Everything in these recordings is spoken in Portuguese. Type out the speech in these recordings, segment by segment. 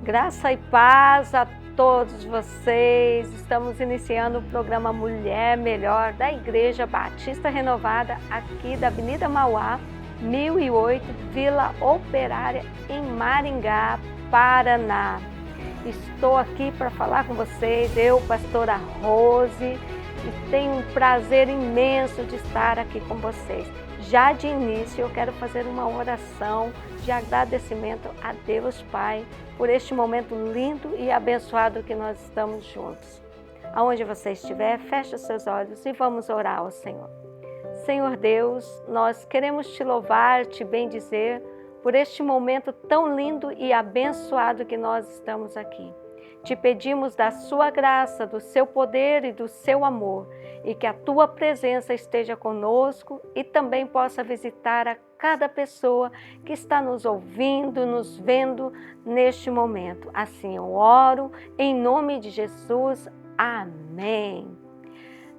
Graça e paz a todos vocês. Estamos iniciando o programa Mulher Melhor da Igreja Batista Renovada, aqui da Avenida Mauá, 1008, Vila Operária, em Maringá, Paraná. Estou aqui para falar com vocês, eu, pastora Rose, e tenho um prazer imenso de estar aqui com vocês. Já de início, eu quero fazer uma oração de agradecimento a Deus Pai por este momento lindo e abençoado que nós estamos juntos. Aonde você estiver, feche os seus olhos e vamos orar ao Senhor. Senhor Deus, nós queremos te louvar, te bendizer por este momento tão lindo e abençoado que nós estamos aqui. Te pedimos da sua graça, do seu poder e do seu amor, e que a tua presença esteja conosco e também possa visitar a cada pessoa que está nos ouvindo, nos vendo neste momento. Assim eu oro, em nome de Jesus. Amém.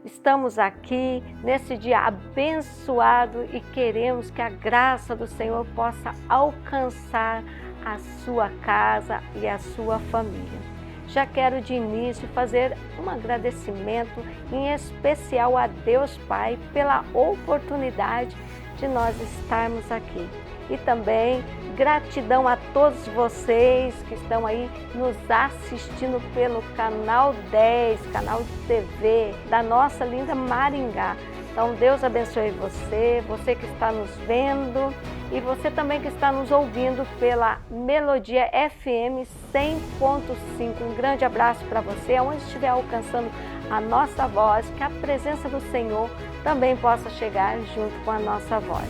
Estamos aqui nesse dia abençoado e queremos que a graça do Senhor possa alcançar a sua casa e a sua família. Já quero de início fazer um agradecimento em especial a Deus Pai pela oportunidade de nós estarmos aqui. E também gratidão a todos vocês que estão aí nos assistindo pelo canal 10, canal de TV da nossa linda Maringá. Então Deus abençoe você que está nos vendo e você também que está nos ouvindo pela Melodia FM 100.5. Um grande abraço para você, aonde estiver alcançando a nossa voz, que a presença do Senhor também possa chegar junto com a nossa voz.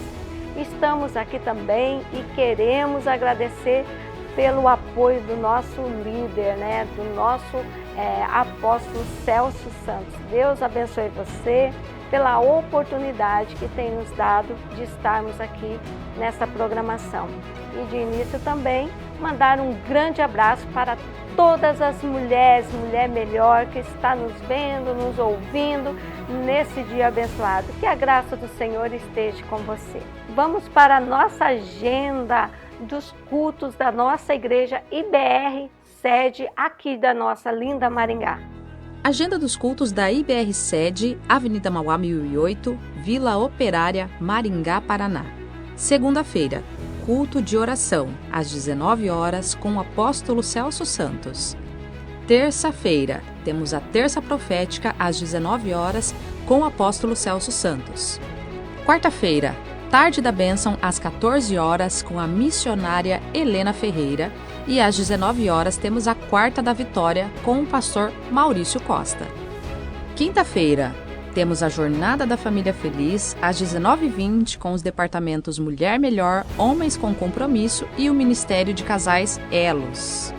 Estamos aqui também e queremos agradecer pelo apoio do nosso líder, do nosso apóstolo Celso Santos. Deus abençoe você pela oportunidade que tem nos dado de estarmos aqui nessa programação. E de início também mandar um grande abraço para todas as mulheres, Mulher Melhor, que está nos vendo, nos ouvindo nesse dia abençoado. Que a graça do Senhor esteja com você. Vamos para a nossa agenda dos cultos da nossa igreja IBR, sede aqui da nossa linda Maringá. Agenda dos cultos da IBR Sede, Avenida Mauá 1008, Vila Operária, Maringá, Paraná. Segunda-feira, culto de oração, às 19 horas, com o apóstolo Celso Santos. Terça-feira, temos a Terça Profética, às 19 horas, com o apóstolo Celso Santos. Quarta-feira, Tarde da Bênção, às 14 horas, com a missionária Helena Ferreira. E às 19 horas temos a Quarta da Vitória com o pastor Maurício Costa. Quinta-feira, temos a Jornada da Família Feliz, às 19h20, com os departamentos Mulher Melhor, Homens com Compromisso e o Ministério de Casais Elos.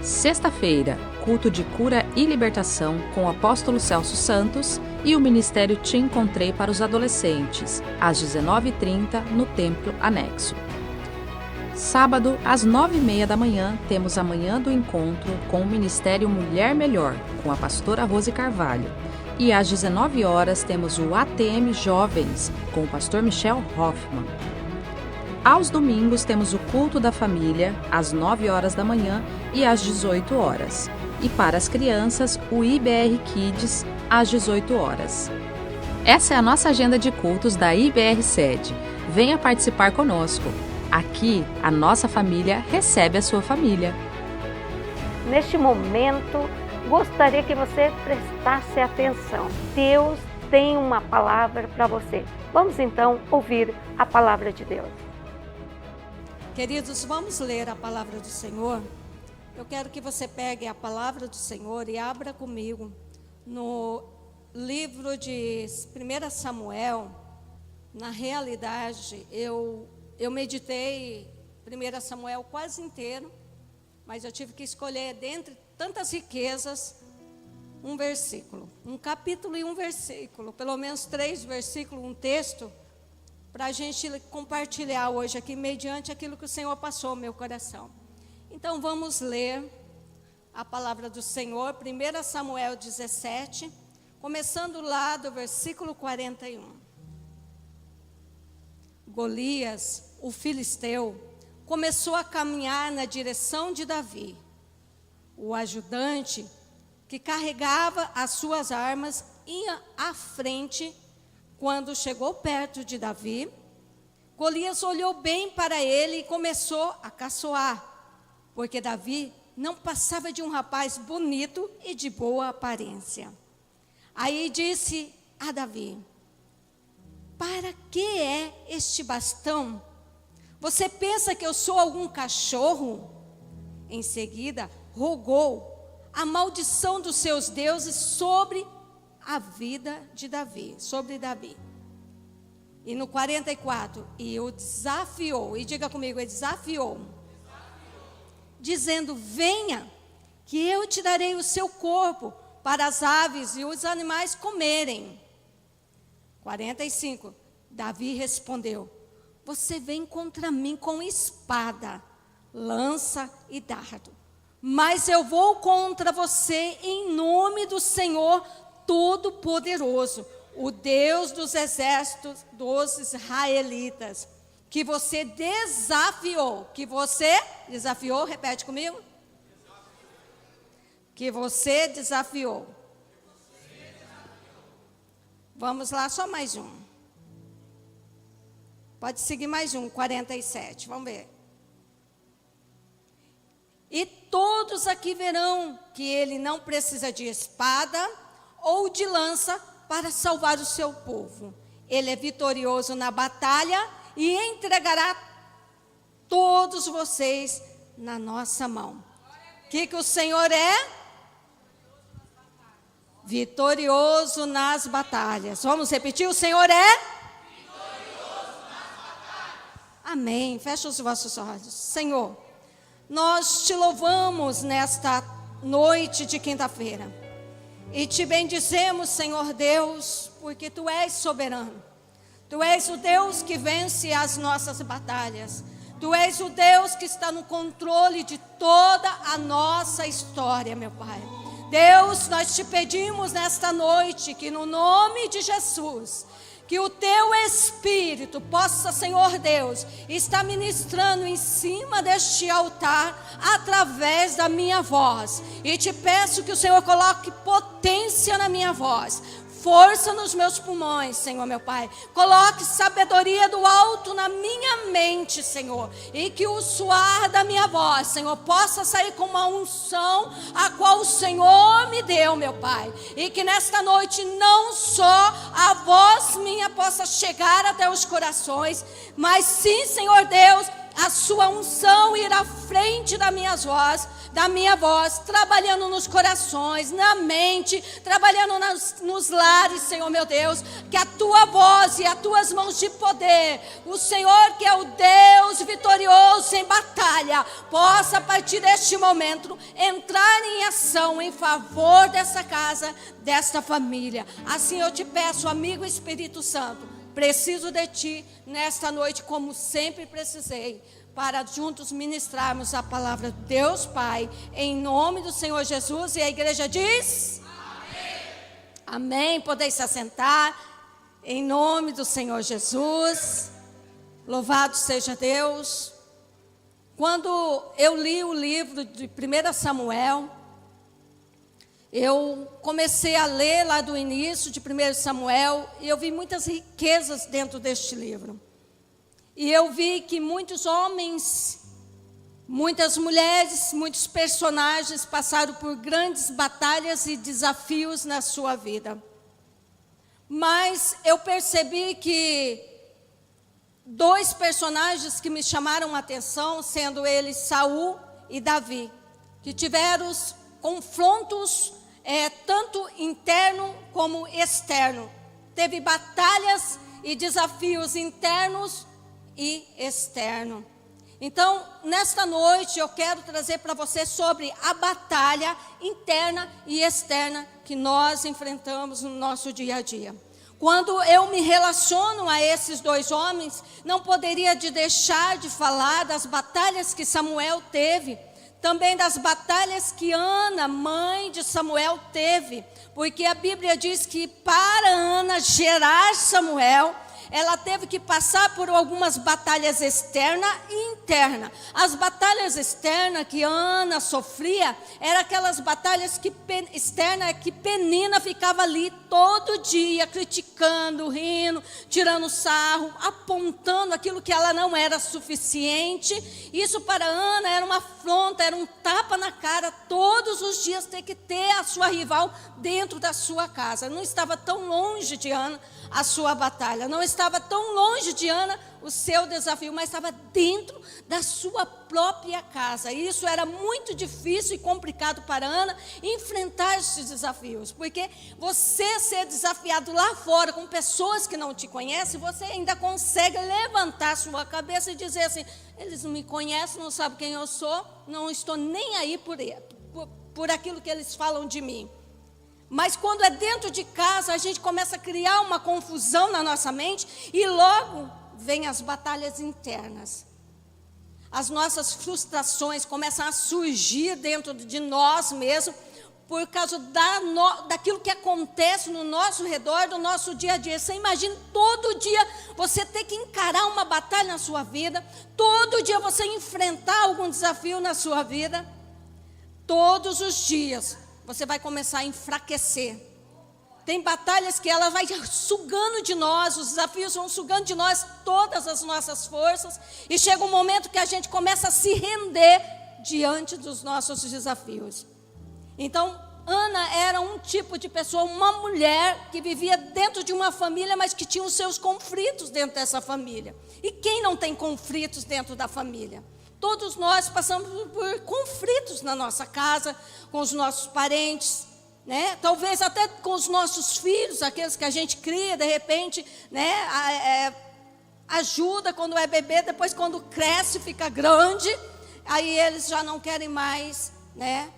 Sexta-feira, culto de cura e libertação com o apóstolo Celso Santos e o Ministério Te Encontrei para os adolescentes, às 19h30, no Templo Anexo. Sábado, às 9h30 da manhã, temos a Manhã do Encontro com o Ministério Mulher Melhor, com a pastora Rose Carvalho. E às 19 horas temos o ATM Jovens, com o pastor Michel Hoffman. Aos domingos temos o Culto da Família, às 9 horas da manhã e às 18 horas. E para as crianças, o IBR Kids, às 18 horas. Essa é a nossa agenda de cultos da IBR Sede. Venha participar conosco. Aqui, a nossa família recebe a sua família. Neste momento, gostaria que você prestasse atenção. Deus tem uma palavra para você. Vamos então ouvir a palavra de Deus. Queridos, vamos ler a palavra do Senhor. Eu quero que você pegue a palavra do Senhor e abra comigo no livro de 1 Samuel. Na realidade, eu meditei 1 Samuel quase inteiro, mas eu tive que escolher dentre tantas riquezas um versículo, um capítulo e um versículo, pelo menos 3 versículos, um texto, para a gente compartilhar hoje aqui, mediante aquilo que o Senhor passou ao meu coração. Então vamos ler a palavra do Senhor, 1 Samuel 17, começando lá do versículo 41. Golias, o filisteu, começou a caminhar na direção de Davi. O ajudante, que carregava as suas armas, ia à frente. Quando chegou perto de Davi, Golias olhou bem para ele e começou a caçoar, porque Davi não passava de um rapaz bonito e de boa aparência. Aí disse a Davi: para que é este bastão? Você pensa que eu sou algum cachorro? Em seguida, rogou a maldição dos seus deuses sobre a vida de Davi, sobre Davi. E no 44, e o desafiou, e diga comigo, ele desafiou, dizendo: venha, que eu te darei o seu corpo para as aves e os animais comerem. 45, Davi respondeu: você vem contra mim com espada, lança e dardo, mas eu vou contra você em nome do Senhor Todo-Poderoso, o Deus dos exércitos dos israelitas, que você desafiou. Que você desafiou, repete comigo. Que você desafiou. Vamos lá, só mais um. Pode seguir mais um, 47, vamos ver. E todos aqui verão que ele não precisa de espada ou de lança para salvar o seu povo. Ele é vitorioso na batalha e entregará todos vocês na nossa mão. O que o Senhor é? Vitorioso nas batalhas. Vamos repetir? O Senhor é? Vitorioso nas batalhas. Amém. Fecha os vossos olhos. Senhor, nós te louvamos nesta noite de quinta-feira. E te bendizemos, Senhor Deus, porque Tu és soberano. Tu és o Deus que vence as nossas batalhas. Tu és o Deus que está no controle de toda a nossa história, meu Pai. Deus, nós te pedimos nesta noite que no nome de Jesus, que o Teu Espírito possa, Senhor Deus, estar ministrando em cima deste altar, através da minha voz. E te peço que o Senhor coloque potência na minha voz, força nos meus pulmões, Senhor meu Pai. Coloque sabedoria do alto na minha mente, Senhor. E que o suar da minha voz, Senhor, possa sair com uma unção a qual o Senhor me deu, meu Pai. E que nesta noite não só a voz minha possa chegar até os corações, mas sim, Senhor Deus, a sua unção ir à frente da minha voz, trabalhando nos corações, na mente, trabalhando nos lares, Senhor meu Deus, que a Tua voz e as Tuas mãos de poder, o Senhor que é o Deus vitorioso em batalha, possa a partir deste momento entrar em ação em favor dessa casa, desta família. Assim eu te peço, amigo Espírito Santo, preciso de Ti nesta noite, como sempre precisei, para juntos ministrarmos a palavra de Deus Pai, em nome do Senhor Jesus. E a igreja diz: amém. Amém. Podeis se assentar, em nome do Senhor Jesus. Louvado seja Deus. Quando eu li o livro de 1 Samuel, eu comecei a ler lá do início de 1 Samuel, e eu vi muitas riquezas dentro deste livro. E eu vi que muitos homens, muitas mulheres, muitos personagens passaram por grandes batalhas e desafios na sua vida. Mas eu percebi que dois personagens que me chamaram a atenção, sendo eles Saul e Davi, que tiveram confrontos tanto interno como externo. Teve batalhas e desafios internos e externo. Então, nesta noite eu quero trazer para você sobre a batalha interna e externa que nós enfrentamos no nosso dia a dia. Quando eu me relaciono a esses dois homens, não poderia deixar de falar das batalhas que Samuel teve, também das batalhas que Ana, mãe de Samuel, teve, porque a Bíblia diz que para Ana gerar Samuel, ela teve que passar por algumas batalhas externa e interna. As batalhas externas que Ana sofria, eram aquelas batalhas externas que Penina ficava ali todo dia, criticando, rindo, tirando sarro, apontando aquilo que ela não era suficiente. Isso para Ana era uma afronta, era um tapa na cara, todos os dias ter que ter a sua rival dentro da sua casa. Não estava tão longe de Ana a sua batalha, não estava tão longe de Ana o seu desafio, mas estava dentro da sua própria casa. E isso era muito difícil e complicado para Ana enfrentar esses desafios, porque você ser desafiado lá fora com pessoas que não te conhecem, você ainda consegue levantar sua cabeça e dizer assim: eles não me conhecem, não sabem quem eu sou, não estou nem aí por aquilo que eles falam de mim. Mas quando é dentro de casa, a gente começa a criar uma confusão na nossa mente e logo vem as batalhas internas. As nossas frustrações começam a surgir dentro de nós mesmos por causa daquilo que acontece no nosso redor, do nosso dia a dia. Você imagina todo dia você ter que encarar uma batalha na sua vida, todo dia você enfrentar algum desafio na sua vida, todos os dias você vai começar a enfraquecer. Tem batalhas que ela vai sugando de nós, os desafios vão sugando de nós todas as nossas forças, e chega um momento que a gente começa a se render diante dos nossos desafios. Então, Ana era um tipo de pessoa, uma mulher que vivia dentro de uma família, mas que tinha os seus conflitos dentro dessa família. E quem não tem conflitos dentro da família? Todos nós passamos por conflitos na nossa casa, com os nossos parentes, né? Talvez até com os nossos filhos, aqueles que a gente cria, de repente, né? Ajuda quando é bebê, depois quando cresce, fica grande, aí eles já não querem mais, né?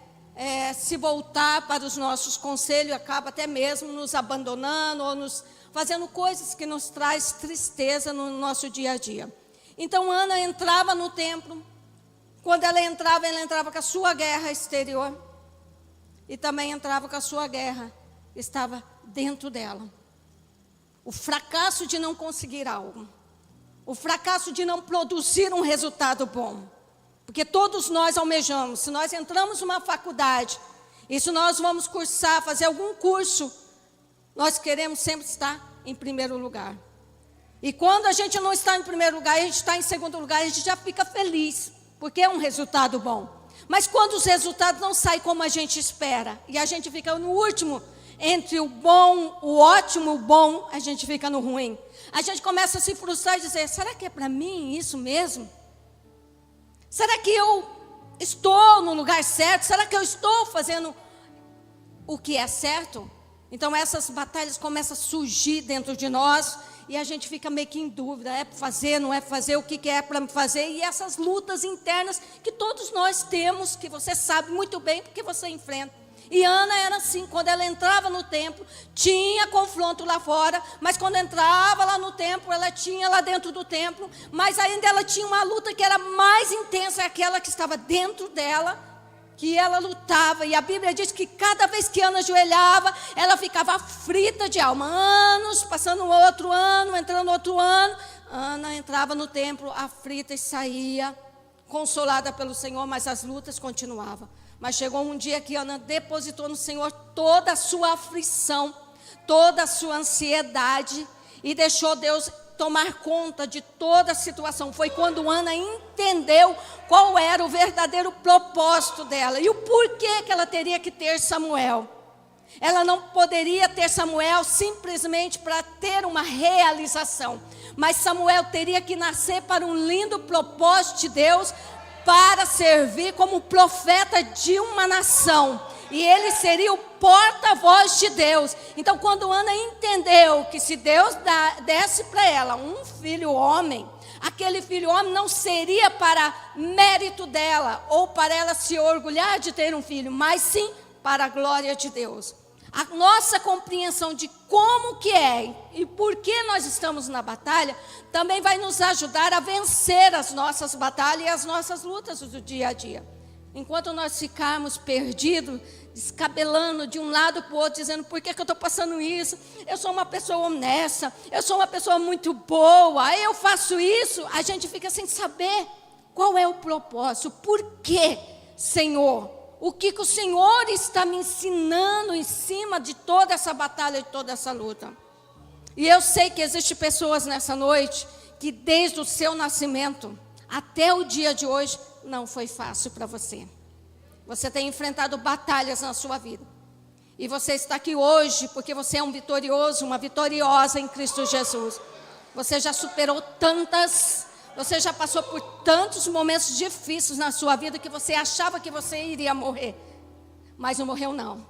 Se voltar para os nossos conselhos, acaba até mesmo nos abandonando, ou nos fazendo coisas que nos traz tristeza no nosso dia a dia. Então Ana entrava no templo. Quando ela entrava com a sua guerra exterior. E também entrava com a sua guerra, estava dentro dela. O fracasso de não conseguir algo. O fracasso de não produzir um resultado bom. Porque todos nós almejamos, se nós entramos numa faculdade, e se nós vamos cursar, fazer algum curso, nós queremos sempre estar em primeiro lugar. E quando a gente não está em primeiro lugar, a gente está em segundo lugar, a gente já fica feliz. Porque é um resultado bom. Mas quando os resultados não saem como a gente espera, e a gente fica no último, entre o bom, o ótimo, o bom, a gente fica no ruim. A gente começa a se frustrar e dizer: será que é para mim isso mesmo? Será que eu estou no lugar certo? Será que eu estou fazendo o que é certo? Então essas batalhas começam a surgir dentro de nós. E a gente fica meio que em dúvida, é para fazer, não é para fazer, o que é para fazer. E essas lutas internas que todos nós temos, que você sabe muito bem, porque você enfrenta. E Ana era assim, quando ela entrava no templo, tinha confronto lá fora, mas quando entrava lá no templo, ela tinha lá dentro do templo, mas ainda ela tinha uma luta que era mais intensa, aquela que estava dentro dela, que ela lutava, e a Bíblia diz que cada vez que Ana ajoelhava, ela ficava aflita de alma. Anos, passando outro ano, entrando outro ano, Ana entrava no templo aflita e saía, consolada pelo Senhor, mas as lutas continuavam. Mas chegou um dia que Ana depositou no Senhor toda a sua aflição, toda a sua ansiedade, e deixou Deus tomar conta de toda a situação. Foi quando Ana entendeu qual era o verdadeiro propósito dela e o porquê que ela teria que ter Samuel. Ela não poderia ter Samuel simplesmente para ter uma realização, mas Samuel teria que nascer para um lindo propósito de Deus, para servir como profeta de uma nação. E ele seria o porta-voz de Deus. Então, quando Ana entendeu que se Deus desse para ela um filho homem, aquele filho homem não seria para mérito dela, ou para ela se orgulhar de ter um filho, mas sim para a glória de Deus. A nossa compreensão de como que é e por que nós estamos na batalha, também vai nos ajudar a vencer as nossas batalhas e as nossas lutas do dia a dia. enquanto nós ficarmos perdidos, descabelando de um lado para o outro, dizendo, por que eu estou passando isso? Eu sou uma pessoa honesta, eu sou uma pessoa muito boa, eu faço isso, a gente fica sem saber qual é o propósito, por quê, Senhor? O que o Senhor está me ensinando em cima de toda essa batalha, de toda essa luta? E eu sei que existem pessoas nessa noite, que desde o seu nascimento, até o dia de hoje, não foi fácil para você. Você tem enfrentado batalhas na sua vida. E você está aqui hoje porque você é um vitorioso, uma vitoriosa em Cristo Jesus. Você já superou tantas, você já passou por tantos momentos difíceis na sua vida que você achava que você iria morrer. Mas não morreu não.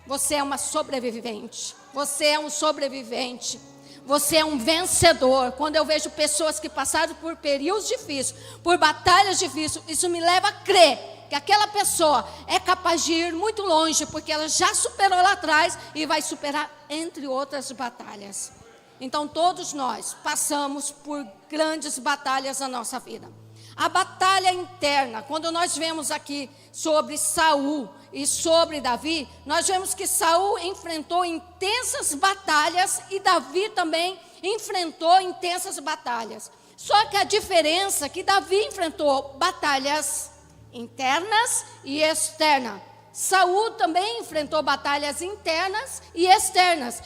Você é uma sobrevivente. Você é um sobrevivente. Você é um vencedor. Quando eu vejo pessoas que passaram por períodos difíceis, por batalhas difíceis, isso me leva a crer que aquela pessoa é capaz de ir muito longe, porque ela já superou lá atrás e vai superar entre outras batalhas. Então todos nós passamos por grandes batalhas na nossa vida. A batalha interna, quando nós vemos aqui sobre Saul e sobre Davi, nós vemos que Saul enfrentou intensas batalhas e Davi também enfrentou intensas batalhas. Só que a diferença é que Davi enfrentou batalhas internas e externas. Saul também enfrentou batalhas internas e externas.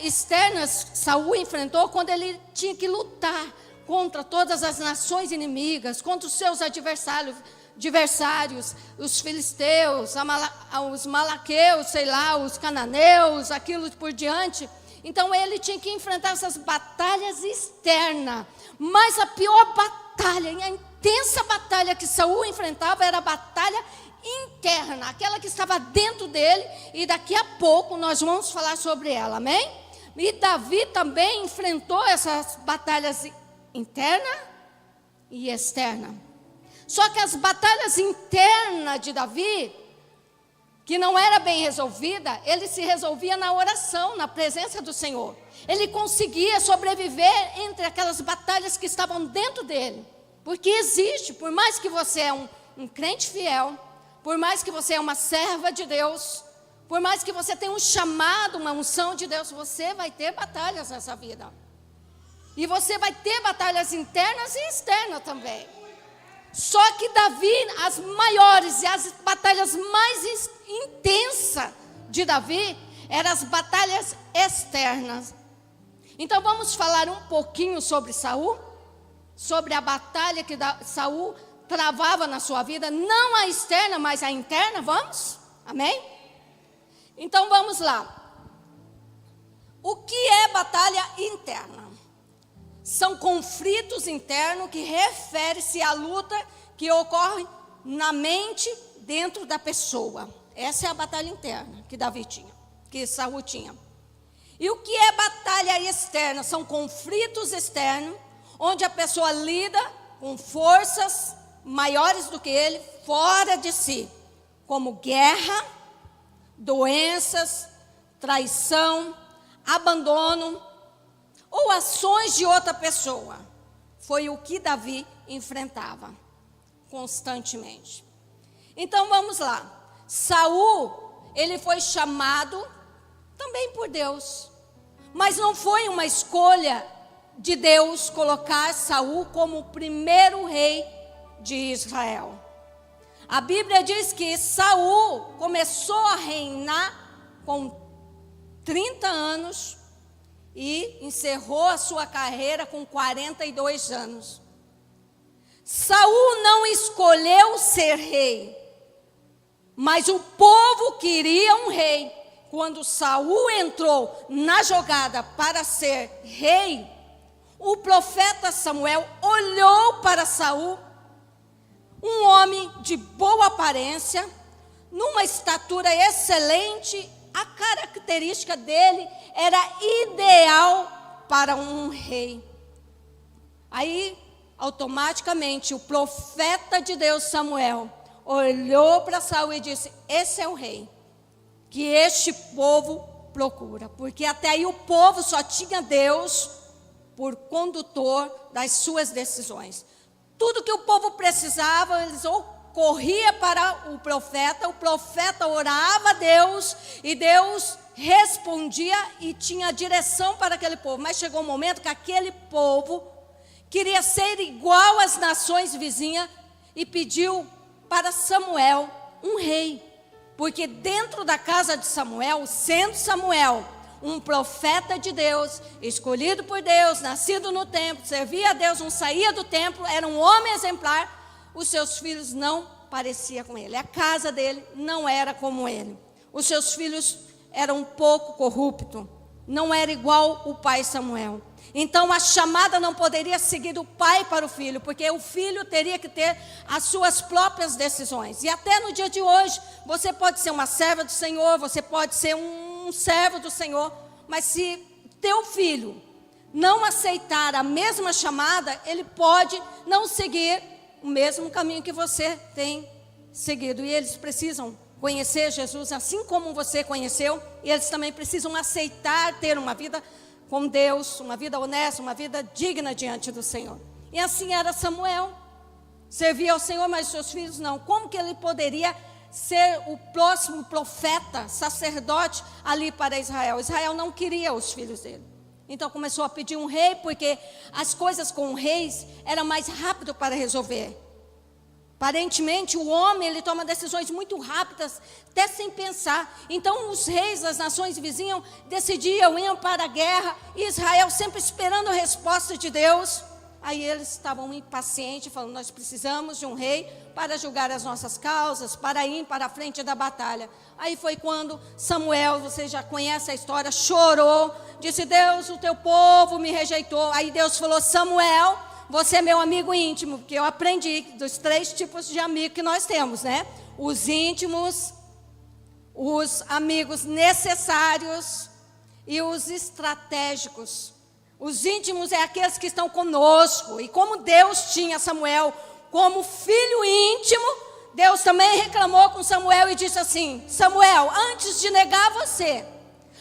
Externas, Saul enfrentou quando ele tinha que lutar contra todas as nações inimigas, contra os seus adversários, os filisteus, os malaqueus, os cananeus, aquilo por diante. Então ele tinha que enfrentar essas batalhas externas. Mas a pior batalha, a intensa batalha que Saul enfrentava era a batalha interna, aquela que estava dentro dele, e daqui a pouco nós vamos falar sobre ela, amém? E Davi também enfrentou essas batalhas interna e externa. Só que as batalhas internas de Davi, que não era bem resolvida, ele se resolvia na oração, na presença do Senhor. Ele conseguia sobreviver entre aquelas batalhas que estavam dentro dele. Porque existe, por mais que você é um crente fiel, por mais que você é uma serva de Deus, por mais que você tenha um chamado, uma unção de Deus, você vai ter batalhas nessa vida. E você vai ter batalhas internas e externas também. Só que Davi, as maiores e as batalhas mais intensas de Davi, eram as batalhas externas. Então vamos falar um pouquinho sobre Saul, sobre a batalha que Saul travava na sua vida, não a externa, mas a interna, vamos? Amém? Então vamos lá. O que é batalha interna? São conflitos internos que referem-se à luta que ocorre na mente dentro da pessoa. Essa é a batalha interna que Davi tinha, que Saul tinha. E o que é batalha externa? São conflitos externos, onde a pessoa lida com forças maiores do que ele, fora de si, como guerra, doenças, traição, abandono, ou ações de outra pessoa. Foi o que Davi enfrentava constantemente. Então vamos lá. Saul, ele foi chamado também por Deus, mas não foi uma escolha de Deus colocar Saul como o primeiro rei de Israel. A Bíblia diz que Saul começou a reinar com 30 anos e encerrou a sua carreira com 42 anos. Saul não escolheu ser rei, mas o povo queria um rei. Quando Saul entrou na jogada para ser rei, o profeta Samuel olhou para Saul, um homem de boa aparência, numa estatura excelente. A característica dele era ideal para um rei. Aí, automaticamente, o profeta de Deus, Samuel, olhou para Saul e disse: esse é o rei que este povo procura. Porque até aí o povo só tinha Deus por condutor das suas decisões. Tudo que o povo precisava, eles ou corria para o profeta orava a Deus, e Deus respondia e tinha direção para aquele povo. Mas chegou um momento que aquele povo queria ser igual às nações vizinhas e pediu para Samuel um rei. Porque dentro da casa de Samuel, sendo Samuel um profeta de Deus, escolhido por Deus, nascido no templo, servia a Deus, não saía do templo, era um homem exemplar, os seus filhos não pareciam com ele. A casa dele não era como ele. Os seus filhos eram um pouco corruptos, não era igual o pai Samuel. Então a chamada não poderia seguir do pai para o filho, porque o filho teria que ter as suas próprias decisões. E até no dia de hoje, você pode ser uma serva do Senhor, você pode ser um servo do Senhor, mas se teu filho não aceitar a mesma chamada, ele pode não seguir o mesmo caminho que você tem seguido. E eles precisam conhecer Jesus assim como você conheceu, e eles também precisam aceitar ter uma vida com Deus, uma vida honesta, uma vida digna diante do Senhor. E assim era Samuel. Servia ao Senhor, mas seus filhos não. Como que ele poderia ser o próximo profeta, sacerdote ali para Israel? Israel não queria os filhos dele. Então começou a pedir um rei, porque as coisas com reis era mais rápido para resolver. Aparentemente o homem, ele toma decisões muito rápidas, até sem pensar. Então os reis das nações vizinhas decidiam, iam para a guerra, e Israel sempre esperando a resposta de Deus. Aí eles estavam impacientes, falando: nós precisamos de um rei para julgar as nossas causas, para ir para a frente da batalha. Aí foi quando Samuel, você já conhece a história, chorou, disse: Deus, o teu povo me rejeitou. Aí Deus falou: Samuel, você é meu amigo íntimo, porque eu aprendi dos 3 tipos de amigo que nós temos, né? Os íntimos, os amigos necessários e os estratégicos. Os íntimos é aqueles que estão conosco. E como Deus tinha Samuel como filho íntimo, Deus também reclamou com Samuel e disse assim: Samuel, antes de negar você,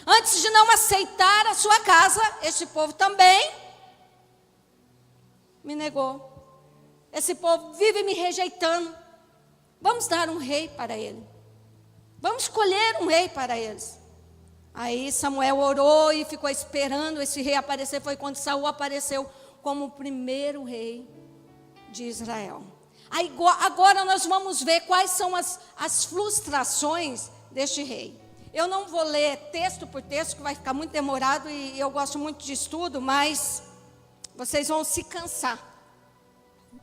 antes de não aceitar a sua casa, este povo também me negou. Esse povo vive me rejeitando. Vamos dar um rei para ele. Vamos escolher um rei para eles. Aí Samuel orou e ficou esperando esse rei aparecer. Foi quando Saul apareceu como o primeiro rei de Israel. Aí, agora nós vamos ver quais são as frustrações deste rei. Eu não vou ler texto por texto, que vai ficar muito demorado, e eu gosto muito de estudo, mas vocês vão se cansar.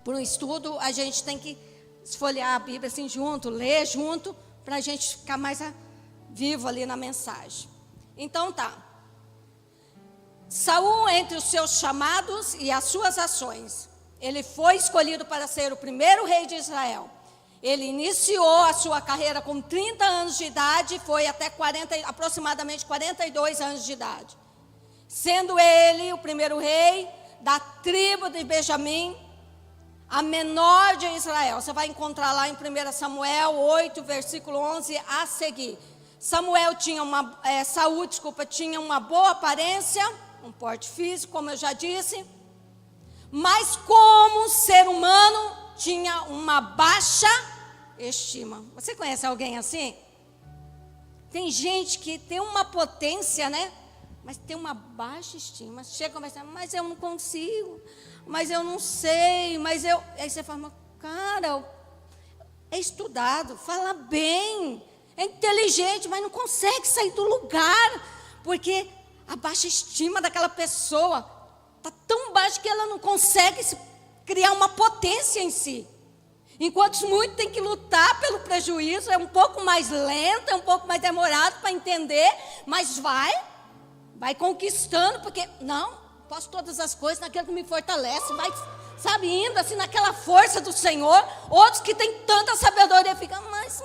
Por um estudo, a gente tem que esfolhear a Bíblia assim junto, ler junto, para a gente ficar mais vivo ali na mensagem. Então tá. Saul, entre os seus chamados e as suas ações, ele foi escolhido para ser o primeiro rei de Israel. Ele iniciou a sua carreira com 30 anos de idade, foi até aproximadamente 42 anos de idade. Sendo ele o primeiro rei da tribo de Benjamim, a menor de Israel. Você vai encontrar lá em 1 Samuel 8, versículo 11 a seguir. Saul tinha uma boa aparência, um porte físico, como eu já disse, mas como ser humano tinha uma baixa estima. Você conhece alguém assim? Tem gente que tem uma potência, né? Mas tem uma baixa estima. Chega a conversar: mas eu não consigo, mas eu não sei, mas eu... Aí você fala: cara, é estudado, fala bem, é inteligente, mas não consegue sair do lugar, porque a baixa estima daquela pessoa está tão baixa que ela não consegue criar uma potência em si. Enquanto muitos têm que lutar pelo prejuízo, é um pouco mais lento, é um pouco mais demorado para entender, mas vai conquistando, porque não, posso todas as coisas naquele que me fortalece, vai, sabe, indo assim naquela força do Senhor. Outros que têm tanta sabedoria ficam mais.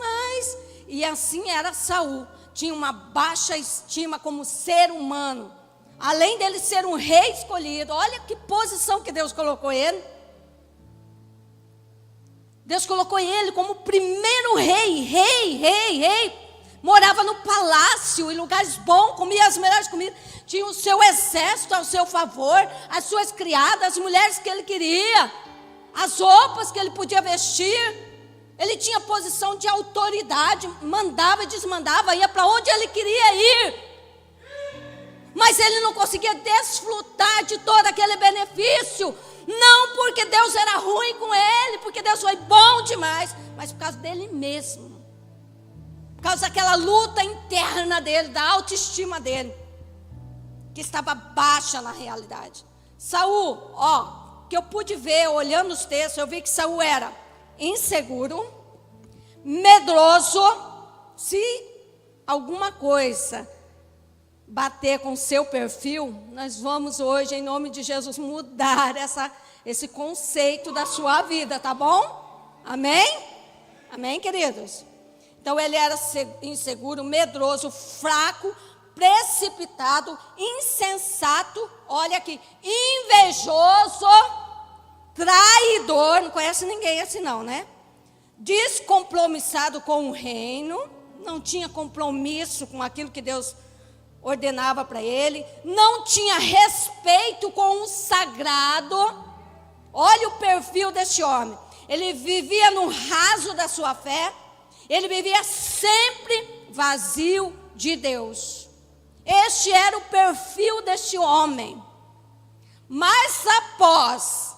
E assim era Saul, tinha uma baixa estima como ser humano. Além dele ser um rei escolhido, olha que posição que Deus colocou ele. Deus colocou ele como primeiro rei. Morava no palácio, em lugares bons, comia as melhores comidas. Tinha o seu exército ao seu favor, as suas criadas, as mulheres que ele queria, as roupas que ele podia vestir. Ele tinha posição de autoridade, mandava e desmandava, ia para onde ele queria ir. Mas ele não conseguia desfrutar de todo aquele benefício. Não porque Deus era ruim com ele, porque Deus foi bom demais, mas por causa dele mesmo. Por causa daquela luta interna dele, da autoestima dele, que estava baixa na realidade. Saul, que eu pude ver, olhando os textos, eu vi que Saul era inseguro, medroso. Se alguma coisa bater com o seu perfil, nós vamos hoje, em nome de Jesus, mudar esse conceito da sua vida, tá bom? Amém? Amém, queridos? Então ele era inseguro, medroso, fraco, precipitado, insensato, olha aqui, invejoso, traidor, não conhece ninguém assim não, né? Descompromissado com o reino, não tinha compromisso com aquilo que Deus ordenava para ele, não tinha respeito com o sagrado. Olha o perfil desse homem, ele vivia no raso da sua fé, ele vivia sempre vazio de Deus. Este era o perfil deste homem. Mas após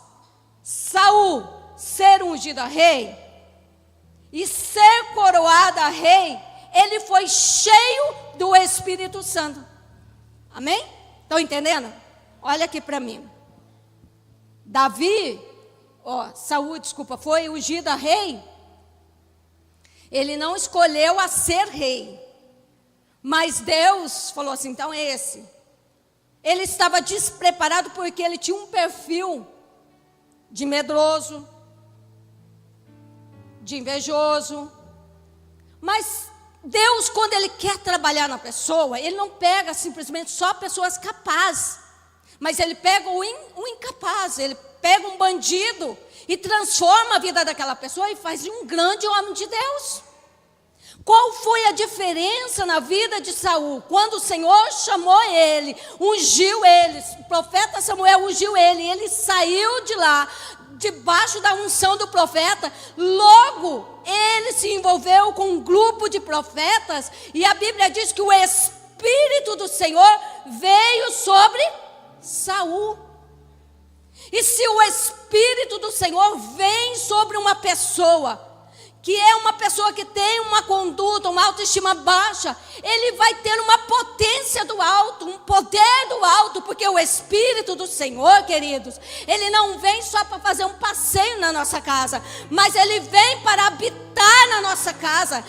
Saul ser ungido a rei e ser coroado a rei, ele foi cheio do Espírito Santo. Amém? Estão entendendo? Olha aqui para mim. Saul, foi ungido a rei. Ele não escolheu a ser rei, mas Deus falou assim, então é esse. Ele estava despreparado porque ele tinha um perfil de medroso, de invejoso. Mas Deus, quando Ele quer trabalhar na pessoa, Ele não pega simplesmente só pessoas capazes, mas Ele pega o incapaz, Ele pega um bandido e transforma a vida daquela pessoa e faz de um grande homem de Deus. Qual foi a diferença na vida de Saul? Quando o Senhor chamou ele, ungiu ele, o profeta Samuel ungiu ele, ele saiu de lá, debaixo da unção do profeta. Logo, ele se envolveu com um grupo de profetas, e a Bíblia diz que o Espírito do Senhor veio sobre Saul. E se o Espírito do Senhor vem sobre uma pessoa, que é uma pessoa que tem uma conduta, uma autoestima baixa, ele vai ter uma potência do alto, um poder do alto, porque o Espírito do Senhor, queridos, ele não vem só para fazer um passeio na nossa casa, mas ele vem para habitar na nossa casa,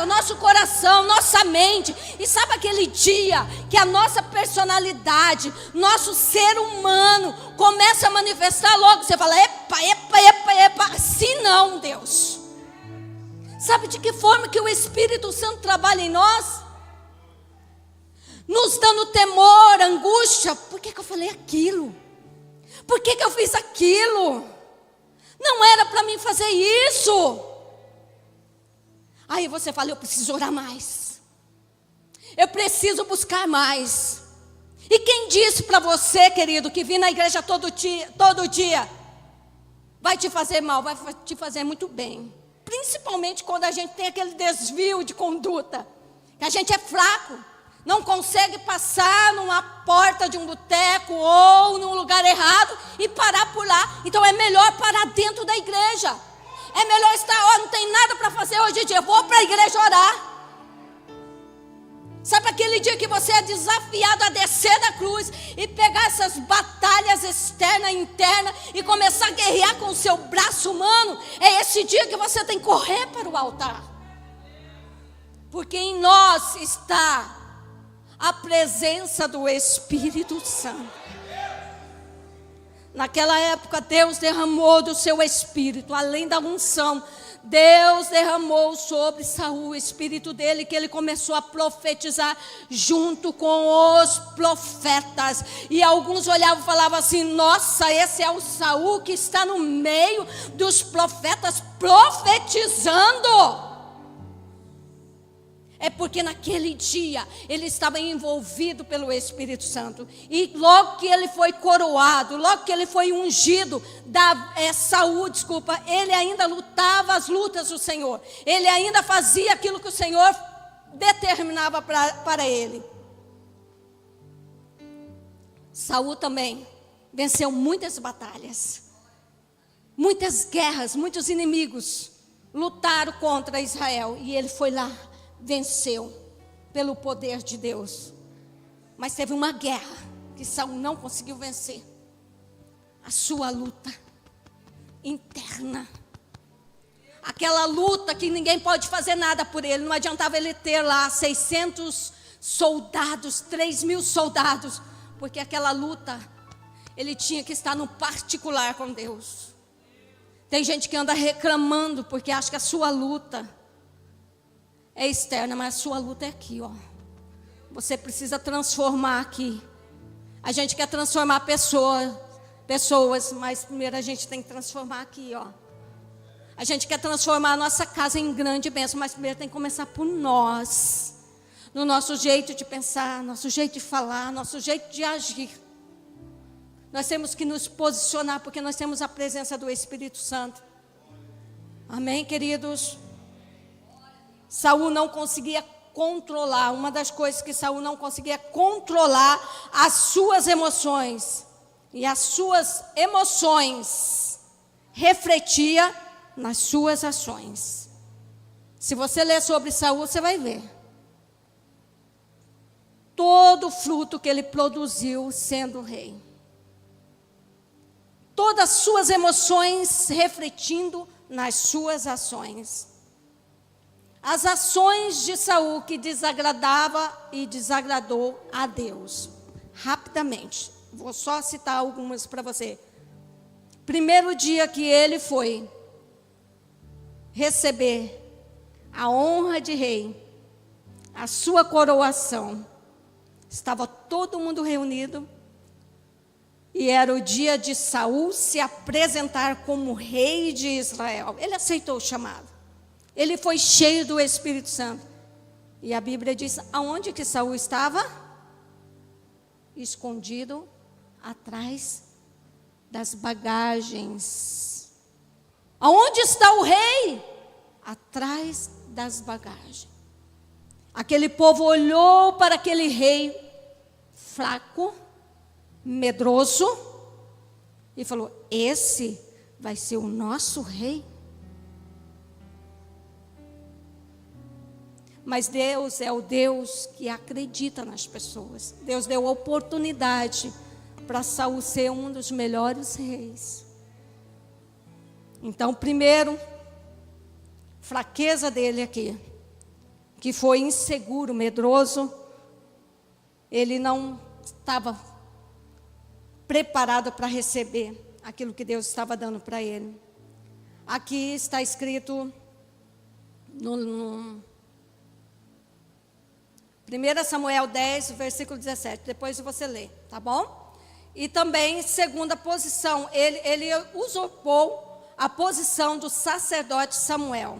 nosso coração, nossa mente. E sabe aquele dia que a nossa personalidade, nosso ser humano começa a manifestar logo, você fala, epa, assim não, Deus. Sabe de que forma que o Espírito Santo trabalha em nós? Nos dando temor, angústia. Por que eu falei aquilo? Por que eu fiz aquilo? Não era para mim fazer isso. Aí você fala, eu preciso orar mais. Eu preciso buscar mais. E quem disse para você, querido, que vir na igreja todo dia vai te fazer mal, vai te fazer muito bem. Principalmente quando a gente tem aquele desvio de conduta, que a gente é fraco, não consegue passar numa porta de um boteco ou num lugar errado e parar por lá. Então é melhor parar dentro da igreja. É melhor estar, não tem nada para fazer hoje em dia, eu vou para a igreja orar. Sabe aquele dia que você é desafiado a descer da cruz e pegar essas batalhas externas e internas e começar a guerrear com o seu braço humano? É esse dia que você tem que correr para o altar. Porque em nós está a presença do Espírito Santo. Naquela época Deus derramou do seu Espírito, além da unção, Deus derramou sobre Saul o Espírito dele, que ele começou a profetizar junto com os profetas. E alguns olhavam e falavam assim, nossa, esse é o Saul que está no meio dos profetas profetizando. É porque naquele dia ele estava envolvido pelo Espírito Santo. E logo que ele foi coroado, logo que ele foi ungido, Saul, ele ainda lutava as lutas do Senhor. Ele ainda fazia aquilo que o Senhor determinava para ele. Saul também venceu muitas batalhas, muitas guerras, muitos inimigos lutaram contra Israel. E ele foi lá, venceu pelo poder de Deus. Mas teve uma guerra que Saul não conseguiu vencer. A sua luta interna. Aquela luta que ninguém pode fazer nada por ele. Não adiantava ele ter lá 600 soldados, 3.000 soldados. Porque aquela luta, ele tinha que estar no particular com Deus. Tem gente que anda reclamando porque acha que a sua luta é externa, mas a sua luta é aqui, ó. Você precisa transformar aqui. A gente quer transformar pessoas, mas primeiro a gente tem que transformar aqui, ó. A gente quer transformar a nossa casa em grande bênção, mas primeiro tem que começar por nós. No nosso jeito de pensar, nosso jeito de falar, nosso jeito de agir. Nós temos que nos posicionar, porque nós temos a presença do Espírito Santo. Amém, queridos? Saul não conseguia controlar, uma das coisas que Saul não conseguia controlar, as suas emoções. E as suas emoções refletia nas suas ações. Se você ler sobre Saul, você vai ver. Todo o fruto que ele produziu sendo rei. Todas as suas emoções refletindo nas suas ações. As ações de Saul que desagradava e desagradou a Deus. Rapidamente, vou só citar algumas para você. Primeiro dia que ele foi receber a honra de rei, a sua coroação, estava todo mundo reunido. E era o dia de Saul se apresentar como rei de Israel. Ele aceitou o chamado. Ele foi cheio do Espírito Santo. E a Bíblia diz, aonde que Saul estava? Escondido atrás das bagagens. Aonde está o rei? Atrás das bagagens. Aquele povo olhou para aquele rei fraco, medroso, e falou, esse vai ser o nosso rei. Mas Deus é o Deus que acredita nas pessoas. Deus deu oportunidade para Saul ser um dos melhores reis. Então, primeiro, fraqueza dele aqui, que foi inseguro, medroso, ele não estava preparado para receber aquilo que Deus estava dando para ele. Aqui está escrito no 1 Samuel 10, versículo 17. Depois você lê, tá bom? E também, segunda posição, ele usurpou a posição do sacerdote Samuel.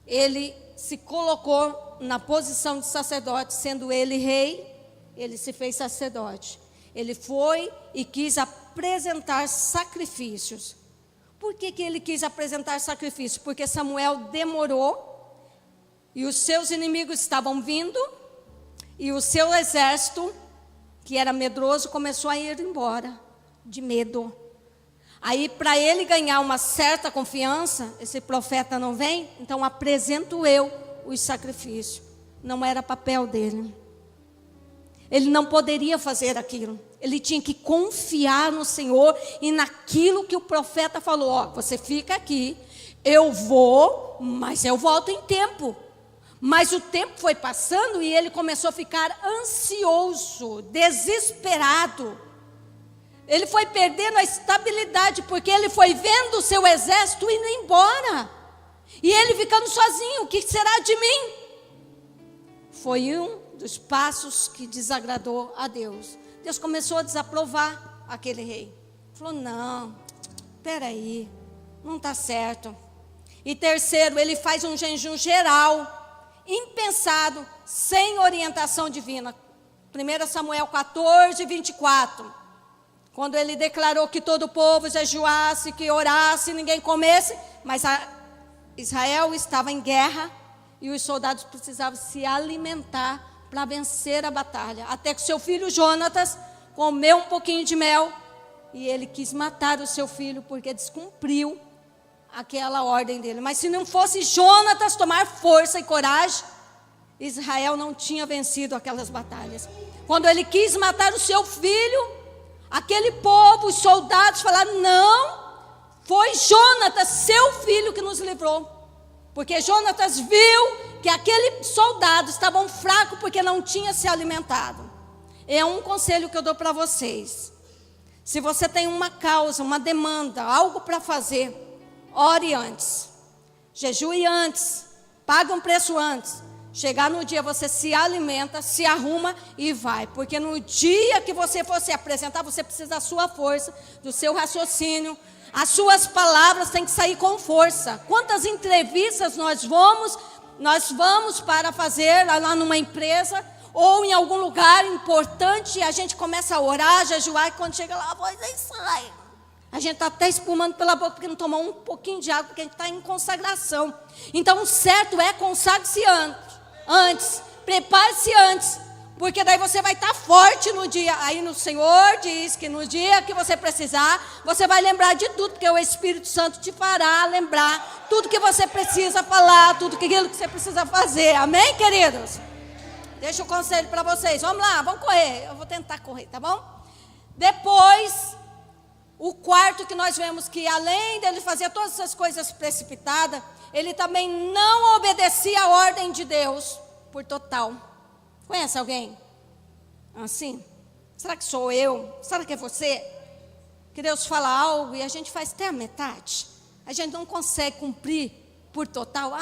Ele se colocou na posição de sacerdote, sendo ele rei, ele se fez sacerdote. Ele foi e quis apresentar sacrifícios. Por que ele quis apresentar sacrifícios? Porque Samuel demorou, e os seus inimigos estavam vindo, e o seu exército, que era medroso, começou a ir embora, de medo. Aí, para ele ganhar uma certa confiança, esse profeta não vem, então apresento eu os sacrifícios. Não era papel dele. Ele não poderia fazer aquilo. Ele tinha que confiar no Senhor e naquilo que o profeta falou. Ó, você fica aqui, eu vou, mas eu volto em tempo. Mas o tempo foi passando e ele começou a ficar ansioso, desesperado. Ele foi perdendo a estabilidade, porque ele foi vendo o seu exército indo embora. E ele ficando sozinho, o que será de mim? Foi um dos passos que desagradou a Deus. Deus começou a desaprovar aquele rei. Falou, não, peraí, não está certo. E terceiro, ele faz um jejum geral, impensado, sem orientação divina. 1 Samuel 14, 24. Quando ele declarou que todo o povo jejuasse, que orasse, ninguém comesse, mas Israel estava em guerra e os soldados precisavam se alimentar para vencer a batalha. Até que seu filho Jonatas comeu um pouquinho de mel e ele quis matar o seu filho porque descumpriu aquela ordem dele. Mas se não fosse Jonatas tomar força e coragem, Israel não tinha vencido aquelas batalhas. Quando ele quis matar o seu filho, aquele povo, os soldados falaram: não, foi Jonatas, seu filho, que nos livrou. Porque Jonatas viu que aqueles soldados estavam fracos porque não tinham se alimentado. É um conselho que eu dou para vocês. Se você tem uma causa, uma demanda, algo para fazer, ore antes, jejue antes, pague um preço antes. Chegar no dia, você se alimenta, se arruma e vai. Porque no dia que você for se apresentar, você precisa da sua força, do seu raciocínio. As suas palavras têm que sair com força. Quantas entrevistas nós vamos para fazer lá numa empresa ou em algum lugar importante, e a gente começa a orar, a jejuar, e quando chega lá, a voz aí sai. A gente está até espumando pela boca porque não tomou um pouquinho de água, porque a gente está em consagração. Então o certo é consagre-se antes, prepare-se antes, porque daí você vai estar forte no dia. Aí no Senhor diz que no dia que você precisar, você vai lembrar de tudo, porque o Espírito Santo te fará lembrar tudo que você precisa falar, tudo aquilo que você precisa fazer. Amém, queridos? Deixa o conselho para vocês. Vamos lá, vamos correr. Eu vou tentar correr, tá bom? Depois, o quarto que nós vemos que além dele fazer todas essas coisas precipitadas, ele também não obedecia a ordem de Deus por total. Conhece alguém assim? Será que sou eu? Será que é você? Que Deus fala algo e a gente faz até a metade. A gente não consegue cumprir por total.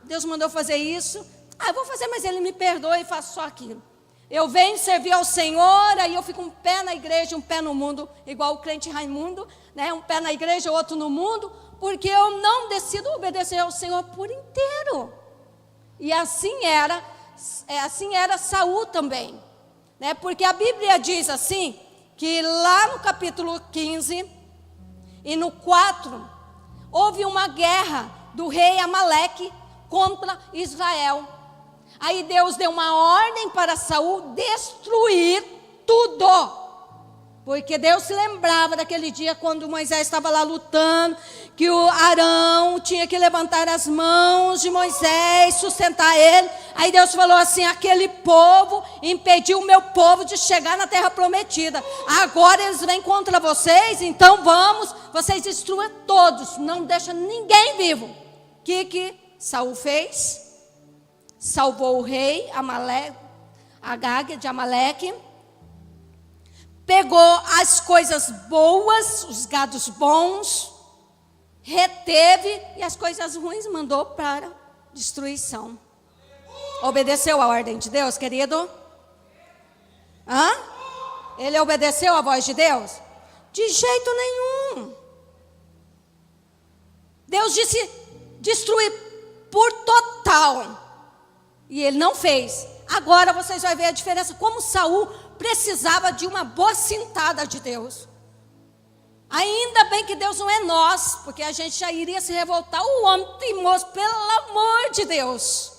Deus mandou fazer isso. Eu vou fazer, mas Ele me perdoa e faço só aquilo. Eu venho servir ao Senhor, aí eu fico um pé na igreja, um pé no mundo, igual o crente Raimundo, né? Um pé na igreja, outro no mundo, porque eu não decido obedecer ao Senhor por inteiro. E assim era Saul também, né? Porque a Bíblia diz assim, que lá no capítulo 15 e no 4, houve uma guerra do rei Amaleque contra Israel. Aí Deus deu uma ordem para Saul destruir tudo. Porque Deus se lembrava daquele dia quando Moisés estava lá lutando, que o Arão tinha que levantar as mãos de Moisés, sustentar ele. Aí Deus falou assim: aquele povo impediu o meu povo de chegar na terra prometida. Agora eles vêm contra vocês, então vocês destruam todos, não deixa ninguém vivo. O que Saul fez? Salvou o rei Agag de Amaleque, pegou as coisas boas, os gados bons, reteve, e as coisas ruins mandou para destruição. Obedeceu a ordem de Deus, querido? Ele obedeceu a voz de Deus? De jeito nenhum. Deus disse destruir por total, e ele não fez. Agora vocês vão ver a diferença, como Saul precisava de uma boa cintada de Deus. Ainda bem que Deus não é nós, porque a gente já iria se revoltar. O homem teimoso, pelo amor de Deus.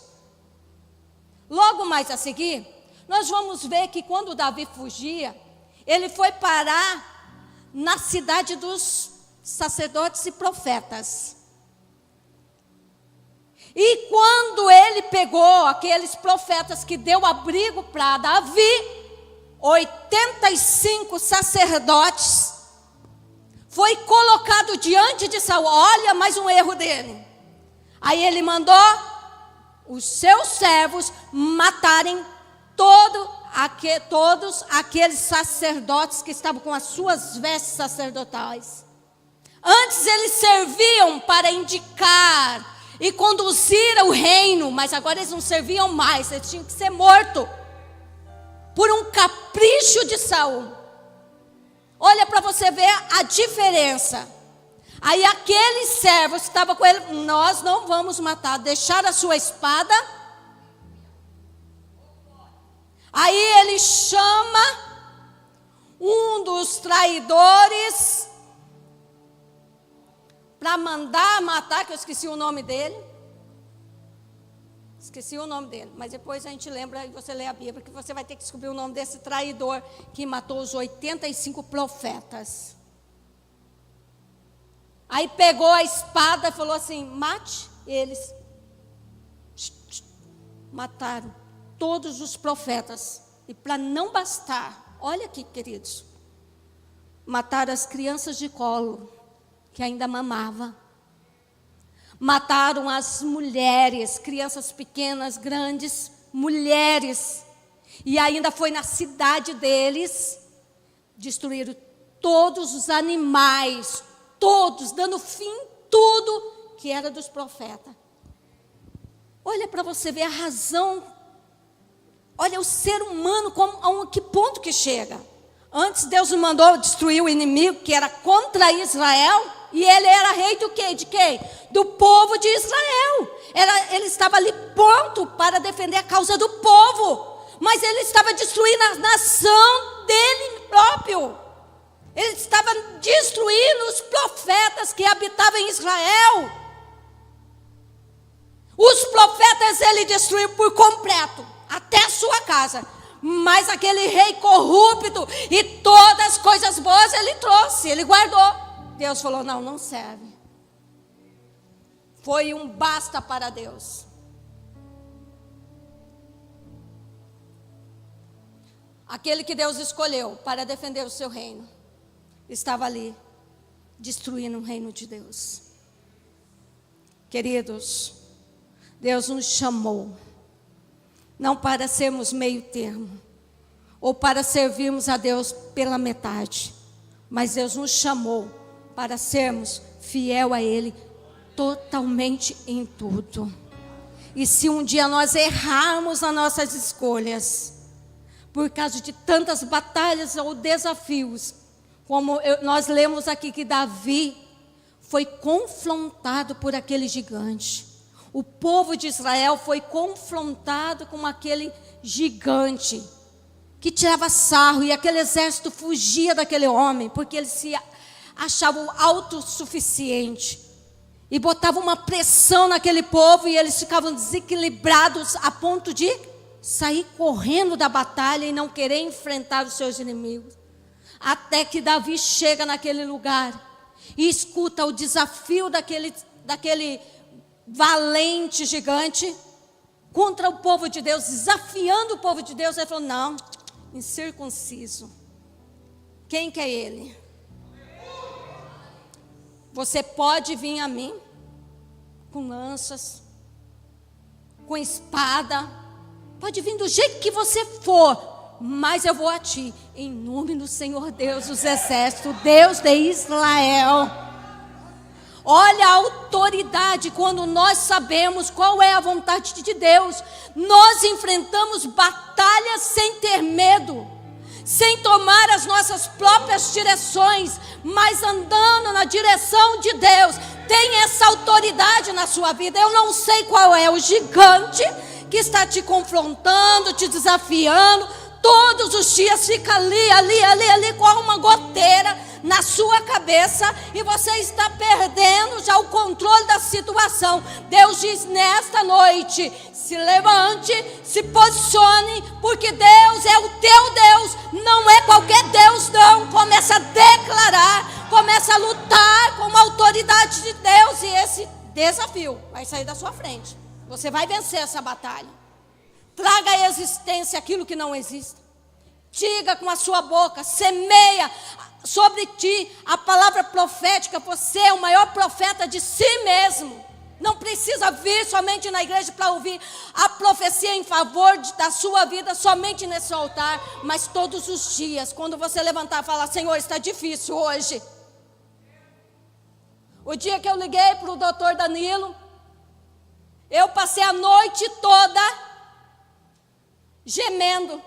Logo mais a seguir, nós vamos ver que quando Davi fugia, ele foi parar na cidade dos sacerdotes e profetas. E quando ele pegou aqueles profetas que deu abrigo para Davi, 85 sacerdotes, foi colocado diante de Saul. Olha, mais um erro dele. Aí ele mandou os seus servos matarem todos aqueles sacerdotes que estavam com as suas vestes sacerdotais. Antes eles serviam para indicar e conduzir o reino, mas agora eles não serviam mais, eles tinham que ser mortos por um capricho de Saul. Olha para você ver a diferença. Aí aqueles servos que estavam com ele: nós não vamos matar, deixaram a sua espada Aí ele chama um dos traidores para mandar matar, que eu esqueci o nome dele. Mas depois a gente lembra e você lê a Bíblia, que você vai ter que descobrir o nome desse traidor que matou os 85 profetas. Aí pegou a espada e falou assim: mate eles. Mataram todos os profetas. E para não bastar, olha aqui, queridos, mataram as crianças de colo, que ainda mamavam. Mataram as mulheres, crianças pequenas, grandes, mulheres. E ainda foi na cidade deles, destruíram todos os animais, todos, dando fim em tudo que era dos profetas. Olha para você ver a razão. Olha o ser humano, a que ponto que chega. Antes Deus mandou destruir o inimigo que era contra Israel. E ele era rei do quê? De quem? Do povo de Israel. Ele estava ali pronto para defender a causa do povo. Mas ele estava destruindo a nação dele próprio. Ele estava destruindo os profetas que habitavam em Israel. Os profetas ele destruiu por completo, até a sua casa. Mas aquele rei corrupto e todas as coisas boas ele trouxe, ele guardou. Deus falou: não, não serve. Foi um basta para Deus. Aquele que Deus escolheu para defender o seu reino, estava ali, destruindo o reino de Deus. Queridos, Deus nos chamou, não para sermos meio termo, ou para servirmos a Deus pela metade, mas Deus nos chamou para sermos fiel a Ele totalmente em tudo. E se um dia nós errarmos nas nossas escolhas, por causa de tantas batalhas ou desafios, como nós lemos aqui que Davi foi confrontado por aquele gigante. O povo de Israel foi confrontado com aquele gigante que tirava sarro, e aquele exército fugia daquele homem, porque ele se achavam autossuficiente e botavam uma pressão naquele povo, e eles ficavam desequilibrados a ponto de sair correndo da batalha e não querer enfrentar os seus inimigos. Até que Davi chega naquele lugar e escuta o desafio daquele valente gigante contra o povo de Deus, desafiando o povo de Deus. Ele falou: não, incircunciso, quem que é ele? Você pode vir a mim com lanças, com espada, pode vir do jeito que você for, mas eu vou a ti, em nome do Senhor Deus dos exércitos, Deus de Israel. Olha a autoridade quando nós sabemos qual é a vontade de Deus. Nós enfrentamos batalhas sem ter medo, sem tomar as nossas próprias direções, mas andando na direção de Deus. Tem essa autoridade na sua vida. Eu não sei qual é o gigante que está te confrontando, te desafiando. Todos os dias fica ali com uma goteira na sua cabeça, e você está perdendo já o controle da situação. Deus diz nesta noite: se levante, se posicione, porque Deus é o teu Deus, não é qualquer Deus não. Começa a declarar, começa a lutar com a autoridade de Deus, e esse desafio vai sair da sua frente. Você vai vencer essa batalha. Traga à existência aquilo que não existe. Diga com a sua boca, semeia sobre ti a palavra profética. Você é o maior profeta de si mesmo. Não precisa vir somente na igreja para ouvir a profecia em favor da sua vida somente nesse altar, mas todos os dias, quando você levantar e falar: Senhor, está difícil hoje. O dia que eu liguei para o doutor Danilo, eu passei a noite toda gemendo.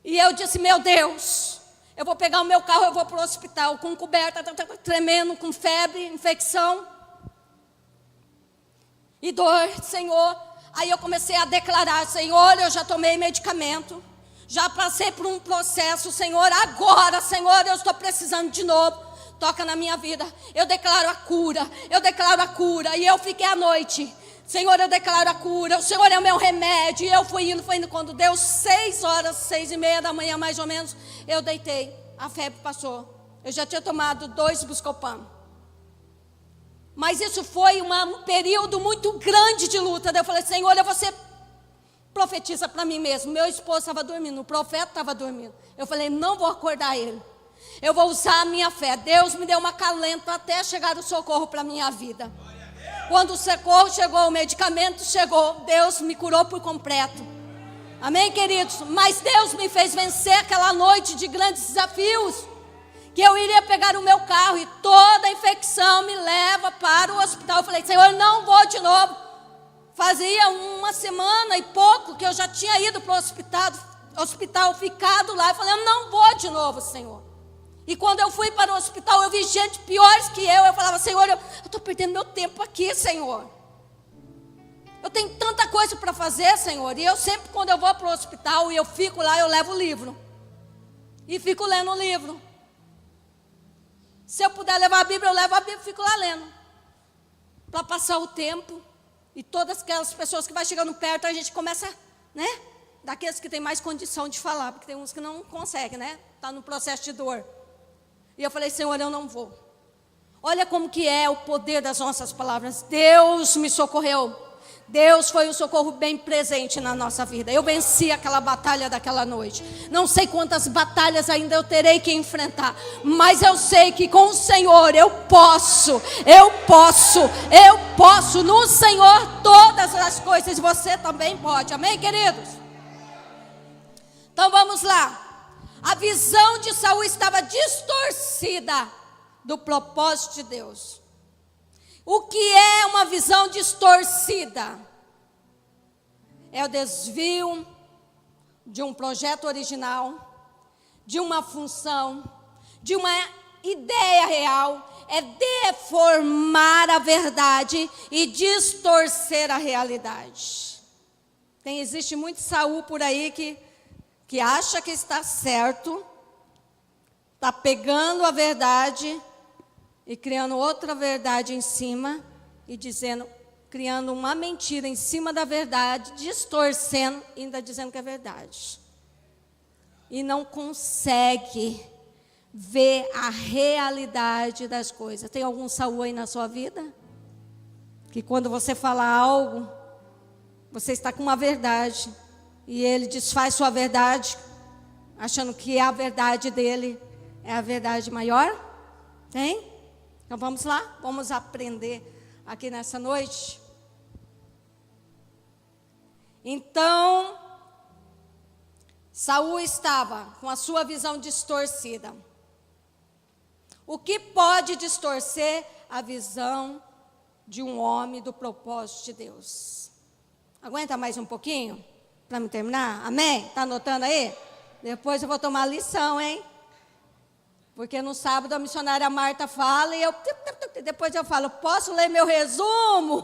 E eu disse: meu Deus, eu vou pegar o meu carro, eu vou para o hospital com coberta, tremendo, com febre, infecção e dor, Senhor. Aí eu comecei a declarar: Senhor, eu já tomei medicamento, já passei por um processo, Senhor, agora, Senhor, eu estou precisando de novo. Toca na minha vida, eu declaro a cura, e eu fiquei à noite, Senhor, eu declaro a cura, o Senhor é o meu remédio, e eu fui indo, quando deu 6 horas, 6:30 da manhã mais ou menos, eu deitei, a febre passou, eu já tinha tomado 2 Buscopan, mas isso foi um período muito grande de luta. Daí eu falei: Senhor, você profetiza para mim mesmo. Meu esposo estava dormindo, o profeta estava dormindo, eu falei: não vou acordar ele, eu vou usar a minha fé. Deus me deu um acalento até chegar o socorro para a minha vida. Quando o socorro chegou, o medicamento chegou, Deus me curou por completo. Amém, queridos? Mas Deus me fez vencer aquela noite de grandes desafios, que eu iria pegar o meu carro e toda a infecção me leva para o hospital. Eu falei: Senhor, não vou de novo. Fazia 1 semana e pouco que eu já tinha ido para o hospital, ficado lá. Eu falei: eu não vou de novo, Senhor. E quando eu fui para o hospital, eu vi gente piores que eu falava: Senhor, eu estou perdendo meu tempo aqui, Senhor. Eu tenho tanta coisa para fazer, Senhor. E eu sempre, quando eu vou para o hospital e eu fico lá, eu levo o livro. E fico lendo o livro. Se eu puder levar a Bíblia, eu levo a Bíblia e fico lá lendo. Para passar o tempo. E todas aquelas pessoas que vai chegando perto, a gente começa, né? Daqueles que têm mais condição de falar, porque tem uns que não conseguem, né? Está no processo de dor. E eu falei: Senhor, eu não vou. Olha como que é o poder das nossas palavras. Deus me socorreu. Deus foi um socorro bem presente na nossa vida. Eu venci aquela batalha daquela noite. Não sei quantas batalhas ainda eu terei que enfrentar, mas eu sei que com o Senhor eu posso no Senhor todas as coisas. Você também pode, amém, queridos? Então vamos lá. A visão de Saul estava distorcida do propósito de Deus. O que é uma visão distorcida? É o desvio de um projeto original, de uma função, de uma ideia real. É deformar a verdade e distorcer a realidade. Existe muito Saul por aí que acha que está certo, está pegando a verdade e criando outra verdade em cima e criando uma mentira em cima da verdade, distorcendo e ainda dizendo que é verdade. E não consegue ver a realidade das coisas. Tem algum Saul aí na sua vida? Que quando você fala algo, você está com uma verdade e ele desfaz sua verdade, achando que a verdade dele é a verdade maior? Tem? Então vamos lá, vamos aprender aqui nessa noite. Então, Saul estava com a sua visão distorcida. O que pode distorcer a visão de um homem do propósito de Deus? Aguenta mais um pouquinho para me terminar? Amém? Está anotando aí? Depois eu vou tomar lição, hein? Porque no sábado a missionária Marta fala e depois eu falo: posso ler meu resumo?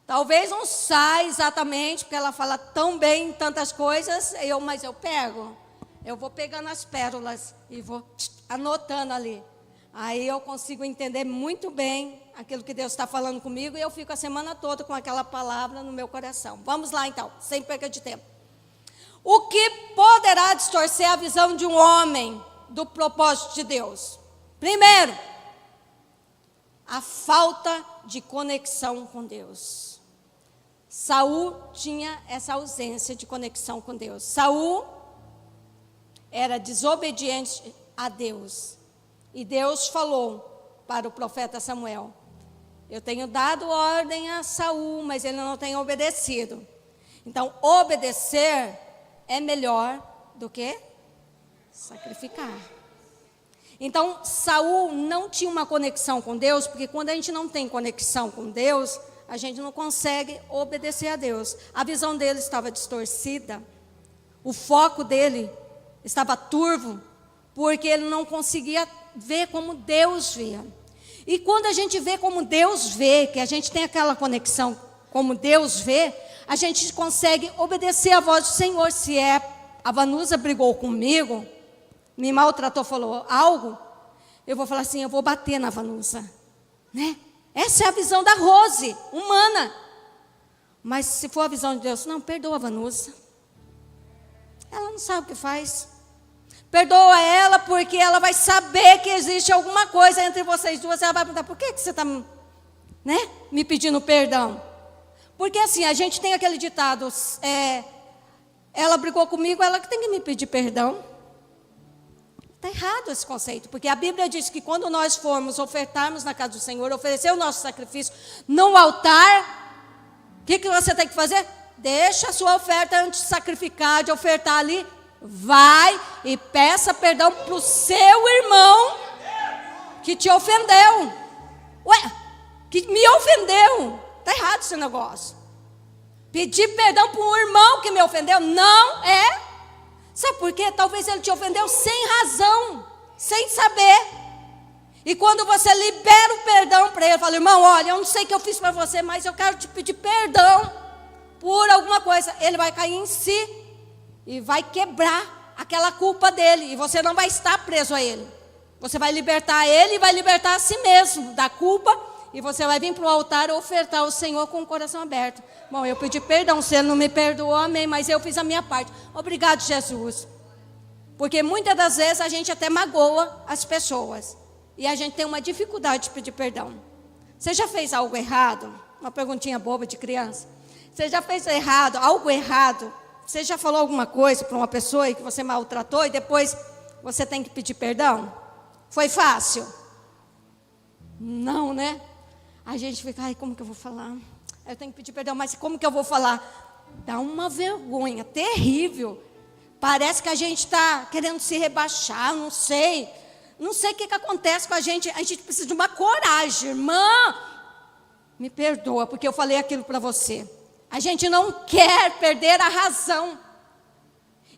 Talvez não saia exatamente, porque ela fala tão bem tantas coisas, mas eu pego. Eu vou pegando as pérolas e vou anotando ali. Aí eu consigo entender muito bem aquilo que Deus está falando comigo e eu fico a semana toda com aquela palavra no meu coração. Vamos lá então, sem perda de tempo. O que poderá distorcer a visão de um homem do propósito de Deus? Primeiro, a falta de conexão com Deus. Saul tinha essa ausência de conexão com Deus. Saul era desobediente a Deus. E Deus falou para o profeta Samuel: eu tenho dado ordem a Saul, mas ele não tem obedecido. Então, obedecer é melhor do que sacrificar. Então, Saul não tinha uma conexão com Deus, porque quando a gente não tem conexão com Deus, a gente não consegue obedecer a Deus. A visão dele estava distorcida, o foco dele estava turvo, porque ele não conseguia ver como Deus via. E quando a gente vê como Deus vê, que a gente tem aquela conexão como Deus vê, a gente consegue obedecer a voz do Senhor. Se a Vanusa brigou comigo, me maltratou, falou algo, eu vou falar assim, eu vou bater na Vanusa, né? Essa é a visão da Rose, humana. Mas se for a visão de Deus, não, perdoa a Vanusa. Ela não sabe o que faz. Perdoa ela, porque ela vai saber que existe alguma coisa entre vocês duas. Ela vai perguntar, por que você está, né, me pedindo perdão? Porque assim, a gente tem aquele ditado, ela brigou comigo, ela que tem que me pedir perdão. Está errado esse conceito, porque a Bíblia diz que quando nós formos ofertarmos na casa do Senhor, oferecer o nosso sacrifício no altar, o que você tem que fazer? Deixa a sua oferta antes de sacrificar, de ofertar ali, vai e peça perdão para o seu irmão que te ofendeu. Ué, que me ofendeu. Está errado esse negócio. Pedir perdão para um irmão que me ofendeu não é. Sabe por quê? Talvez ele te ofendeu sem razão, sem saber. E quando você libera o perdão para ele, fala, irmão, olha, eu não sei o que eu fiz para você, mas eu quero te pedir perdão por alguma coisa. Ele vai cair em si e vai quebrar aquela culpa dele. E você não vai estar preso a ele. Você vai libertar ele e vai libertar a si mesmo da culpa. E você vai vir para o altar ofertar ao Senhor com o coração aberto. Bom, eu pedi perdão, se ele não me perdoou, amém, mas eu fiz a minha parte. Obrigado, Jesus. Porque muitas das vezes a gente até magoa as pessoas. E a gente tem uma dificuldade de pedir perdão. Você já fez algo errado? Uma perguntinha boba de criança. Você já fez algo errado? Você já falou alguma coisa para uma pessoa e que você maltratou e depois você tem que pedir perdão? Foi fácil? Não, né? A gente fica, ai, como que eu vou falar? Eu tenho que pedir perdão, mas como que eu vou falar? Dá uma vergonha terrível. Parece que a gente está querendo se rebaixar, não sei. Não sei o que acontece com a gente precisa de uma coragem. Irmã, me perdoa, porque eu falei aquilo para você. A gente não quer perder a razão.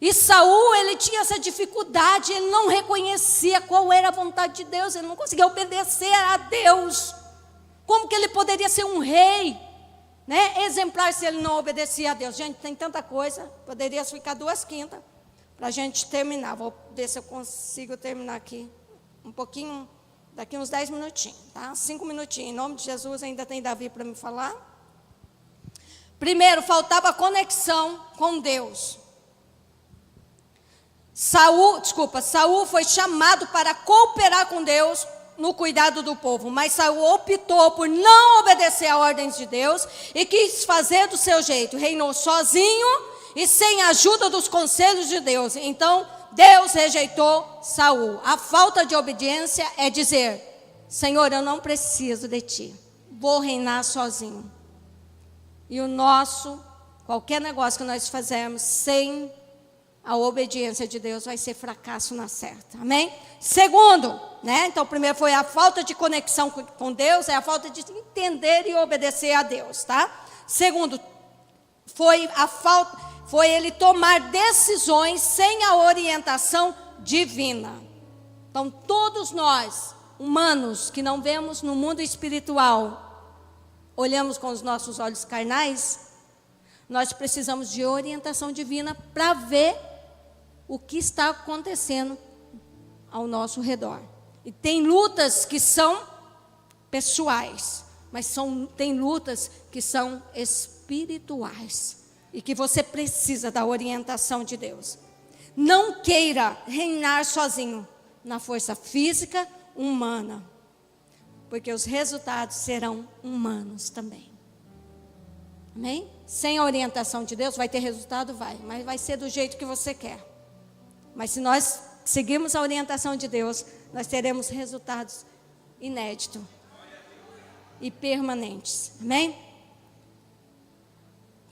E Saul, ele tinha essa dificuldade, ele não reconhecia qual era a vontade de Deus, ele não conseguia obedecer a Deus. Como que ele poderia ser um rei, né, exemplar, se ele não obedecia a Deus? Gente, tem tanta coisa, poderia ficar 2 quintas para a gente terminar. Vou ver se eu consigo terminar aqui um pouquinho, daqui uns 10 minutinhos, tá? 5 minutinhos, em nome de Jesus. Ainda tem Davi para me falar. Primeiro, faltava conexão com Deus. Saul foi chamado para cooperar com Deus no cuidado do povo, mas Saul optou por não obedecer a ordens de Deus e quis fazer do seu jeito. Reinou sozinho e sem a ajuda dos conselhos de Deus. Então Deus rejeitou Saul. A falta de obediência é dizer, Senhor, eu não preciso de ti, vou reinar sozinho. E qualquer negócio que nós fazermos sem a obediência de Deus vai ser fracasso na certa, amém? Segundo, né? Então primeiro foi a falta de conexão com Deus, é a falta de entender e obedecer a Deus, tá? Segundo, foi ele tomar decisões sem a orientação divina. Então todos nós, humanos, que não vemos no mundo espiritual, olhamos com os nossos olhos carnais, nós precisamos de orientação divina para ver o que está acontecendo ao nosso redor. E tem lutas que são pessoais, mas tem lutas que são espirituais. E que você precisa da orientação de Deus. Não queira reinar sozinho na força física humana, porque os resultados serão humanos também. Amém? Sem a orientação de Deus, vai ter resultado? Vai, mas vai ser do jeito que você quer. Mas se nós seguirmos a orientação de Deus, nós teremos resultados inéditos e permanentes. Amém?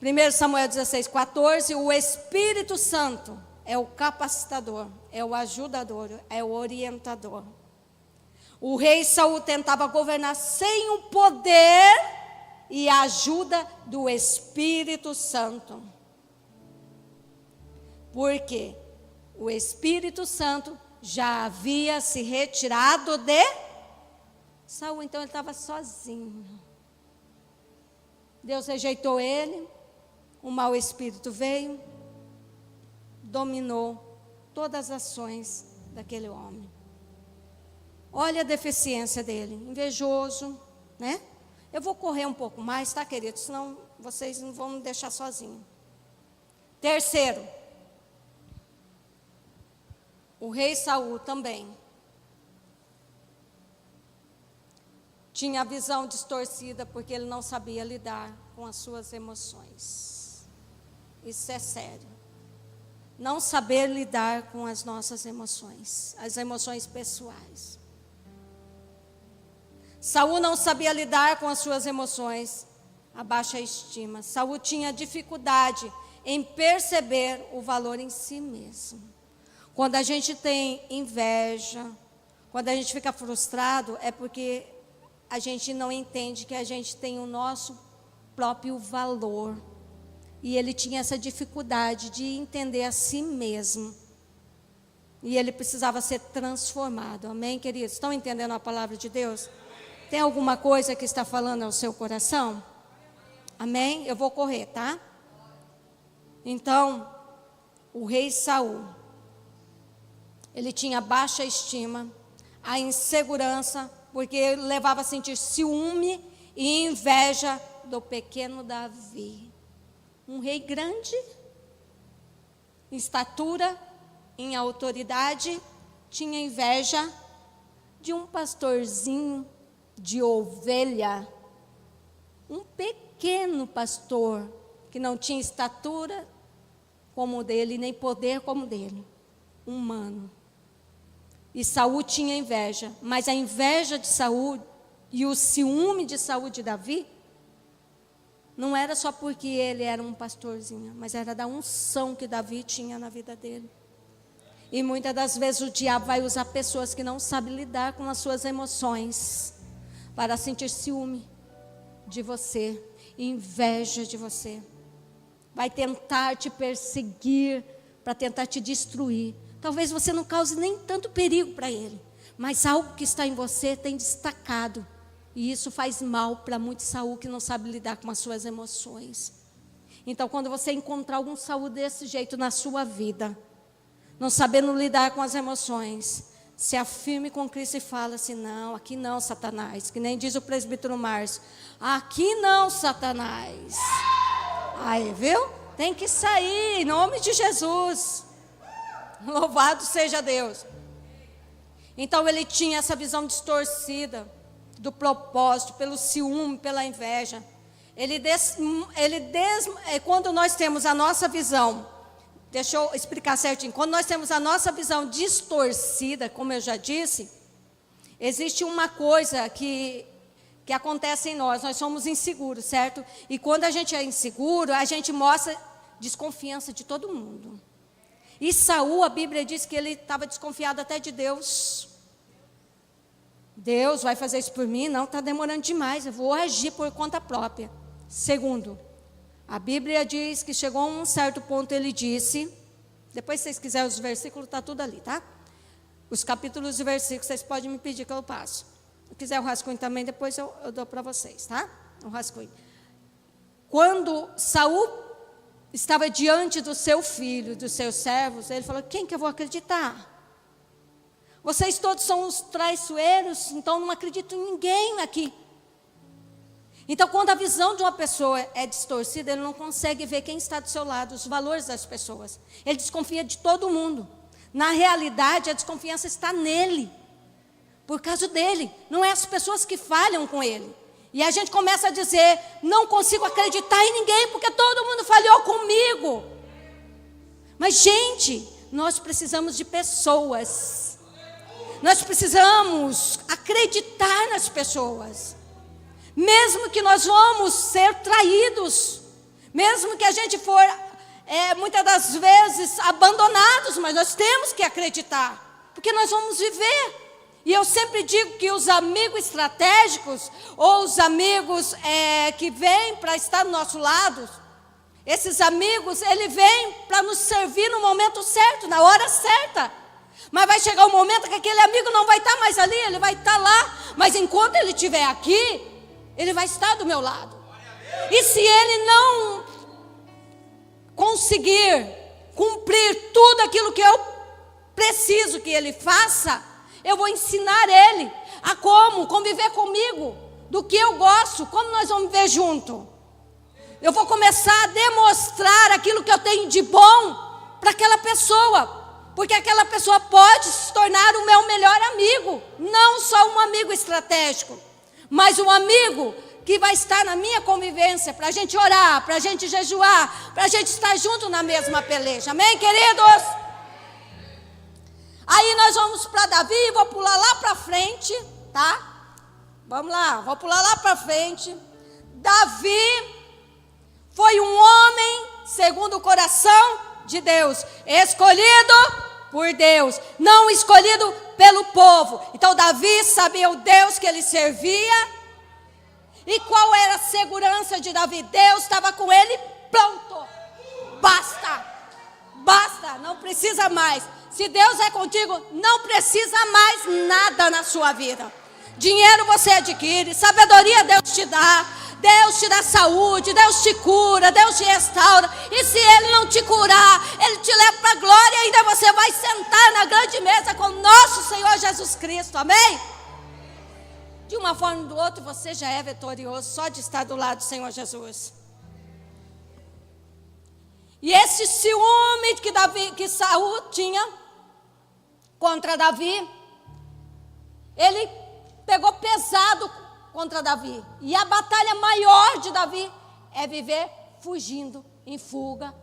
1 Samuel 16:14, o Espírito Santo é o capacitador, é o ajudador, é o orientador. O rei Saul tentava governar sem o poder e a ajuda do Espírito Santo. Por quê? O Espírito Santo já havia se retirado de Saul, então ele estava sozinho. Deus rejeitou ele, o mau espírito veio, dominou todas as ações daquele homem. Olha a deficiência dele, invejoso, né? Eu vou correr um pouco mais, tá, queridos? Senão vocês não vão me deixar sozinhos. Terceiro, o rei Saul também tinha a visão distorcida porque ele não sabia lidar com as suas emoções. Isso é sério. Não saber lidar com as nossas emoções, as emoções pessoais. Saul não sabia lidar com as suas emoções, a baixa estima. Saul tinha dificuldade em perceber o valor em si mesmo. Quando a gente tem inveja, quando a gente fica frustrado, é porque a gente não entende que a gente tem o nosso próprio valor. E ele tinha essa dificuldade de entender a si mesmo. E ele precisava ser transformado. Amém, queridos? Estão entendendo a palavra de Deus? Tem alguma coisa que está falando ao seu coração? Amém? Eu vou correr, tá? Então, o rei Saul, ele tinha baixa estima, a insegurança, porque ele levava a sentir ciúme e inveja do pequeno Davi. Um rei grande, em estatura, em autoridade, tinha inveja de um pastorzinho de ovelha, um pequeno pastor que não tinha estatura como o dele, nem poder como o dele, humano. E Saul tinha inveja, mas a inveja de Saul e o ciúme de Saul de Davi não era só porque ele era um pastorzinho, mas era da unção que Davi tinha na vida dele. E muitas das vezes o diabo vai usar pessoas que não sabem lidar com as suas emoções para sentir ciúme de você, inveja de você. Vai tentar te perseguir para tentar te destruir. Talvez você não cause nem tanto perigo para ele, mas algo que está em você tem destacado. E isso faz mal para muito Saul que não sabe lidar com as suas emoções. Então, quando você encontrar algum Saul desse jeito na sua vida, não sabendo lidar com as emoções, se afirme com Cristo e fala assim: não, aqui não, Satanás. Que nem diz o presbítero Márcio: aqui não, Satanás. Aí, viu? Tem que sair, em nome de Jesus. Louvado seja Deus. Então ele tinha essa visão distorcida do propósito, pelo ciúme, pela inveja. Quando nós temos a nossa visão, deixa eu explicar certinho, quando nós temos a nossa visão distorcida, como eu já disse, existe uma coisa que acontece em nós somos inseguros, certo? E quando a gente é inseguro, a gente mostra desconfiança de todo mundo. E Saul, a Bíblia diz que ele estava desconfiado até de Deus. Deus vai fazer isso por mim? Não, está demorando demais, eu vou agir por conta própria. Segundo, a Bíblia diz que chegou a um certo ponto, ele disse, depois se vocês quiserem os versículos, está tudo ali, tá? Os capítulos e versículos, vocês podem me pedir que eu passo. Se quiser o rascunho também, depois eu dou para vocês, tá? O rascunho. Quando Saul estava diante do seu filho, dos seus servos, ele falou: quem que eu vou acreditar? Vocês todos são os traiçoeiros, então não acredito em ninguém aqui. Então, quando a visão de uma pessoa é distorcida, ele não consegue ver quem está do seu lado, os valores das pessoas. Ele desconfia de todo mundo. Na realidade, a desconfiança está nele, por causa dele. Não é as pessoas que falham com ele. E a gente começa a dizer: não consigo acreditar em ninguém, porque todo mundo falhou comigo. Mas, gente, nós precisamos de pessoas. Nós precisamos acreditar nas pessoas. Mesmo que nós vamos ser traídos, mesmo que a gente for, muitas das vezes, abandonados, mas nós temos que acreditar, porque nós vamos viver. E eu sempre digo que os amigos estratégicos, ou os amigos que vêm para estar do nosso lado, esses amigos, ele vem para nos servir no momento certo, na hora certa. Mas vai chegar um momento que aquele amigo não vai estar mais ali, ele vai estar lá, mas enquanto ele estiver aqui, ele vai estar do meu lado. E se ele não conseguir cumprir tudo aquilo que eu preciso que ele faça, eu vou ensinar ele a como conviver comigo, do que eu gosto, como nós vamos viver junto. Eu vou começar a demonstrar aquilo que eu tenho de bom para aquela pessoa, porque aquela pessoa pode se tornar o meu melhor amigo, não só um amigo estratégico, mas um amigo que vai estar na minha convivência, para a gente orar, para a gente jejuar, para a gente estar junto na mesma peleja, amém, queridos? Aí nós vamos para Davi, vou pular lá para frente, tá? Vamos lá, vou pular lá para frente. Davi foi um homem segundo o coração de Deus, escolhido por Deus, não escolhido pelo povo. Então Davi sabia o Deus que ele servia. E qual era a segurança de Davi? Deus estava com ele, pronto, basta, não precisa mais. Se Deus é contigo, não precisa mais nada na sua vida. Dinheiro você adquire, sabedoria Deus te dá saúde, Deus te cura, Deus te restaura. E se Ele não te curar, Ele te leva para a glória, e ainda você vai sentar na grande mesa com nosso Senhor Jesus Cristo, amém? De uma forma ou do outro, você já é vitorioso, só de estar do lado do Senhor Jesus. E esse ciúme que Saul tinha contra Davi, ele pegou pesado contra Davi. E a batalha maior de Davi é viver fugindo, em fuga.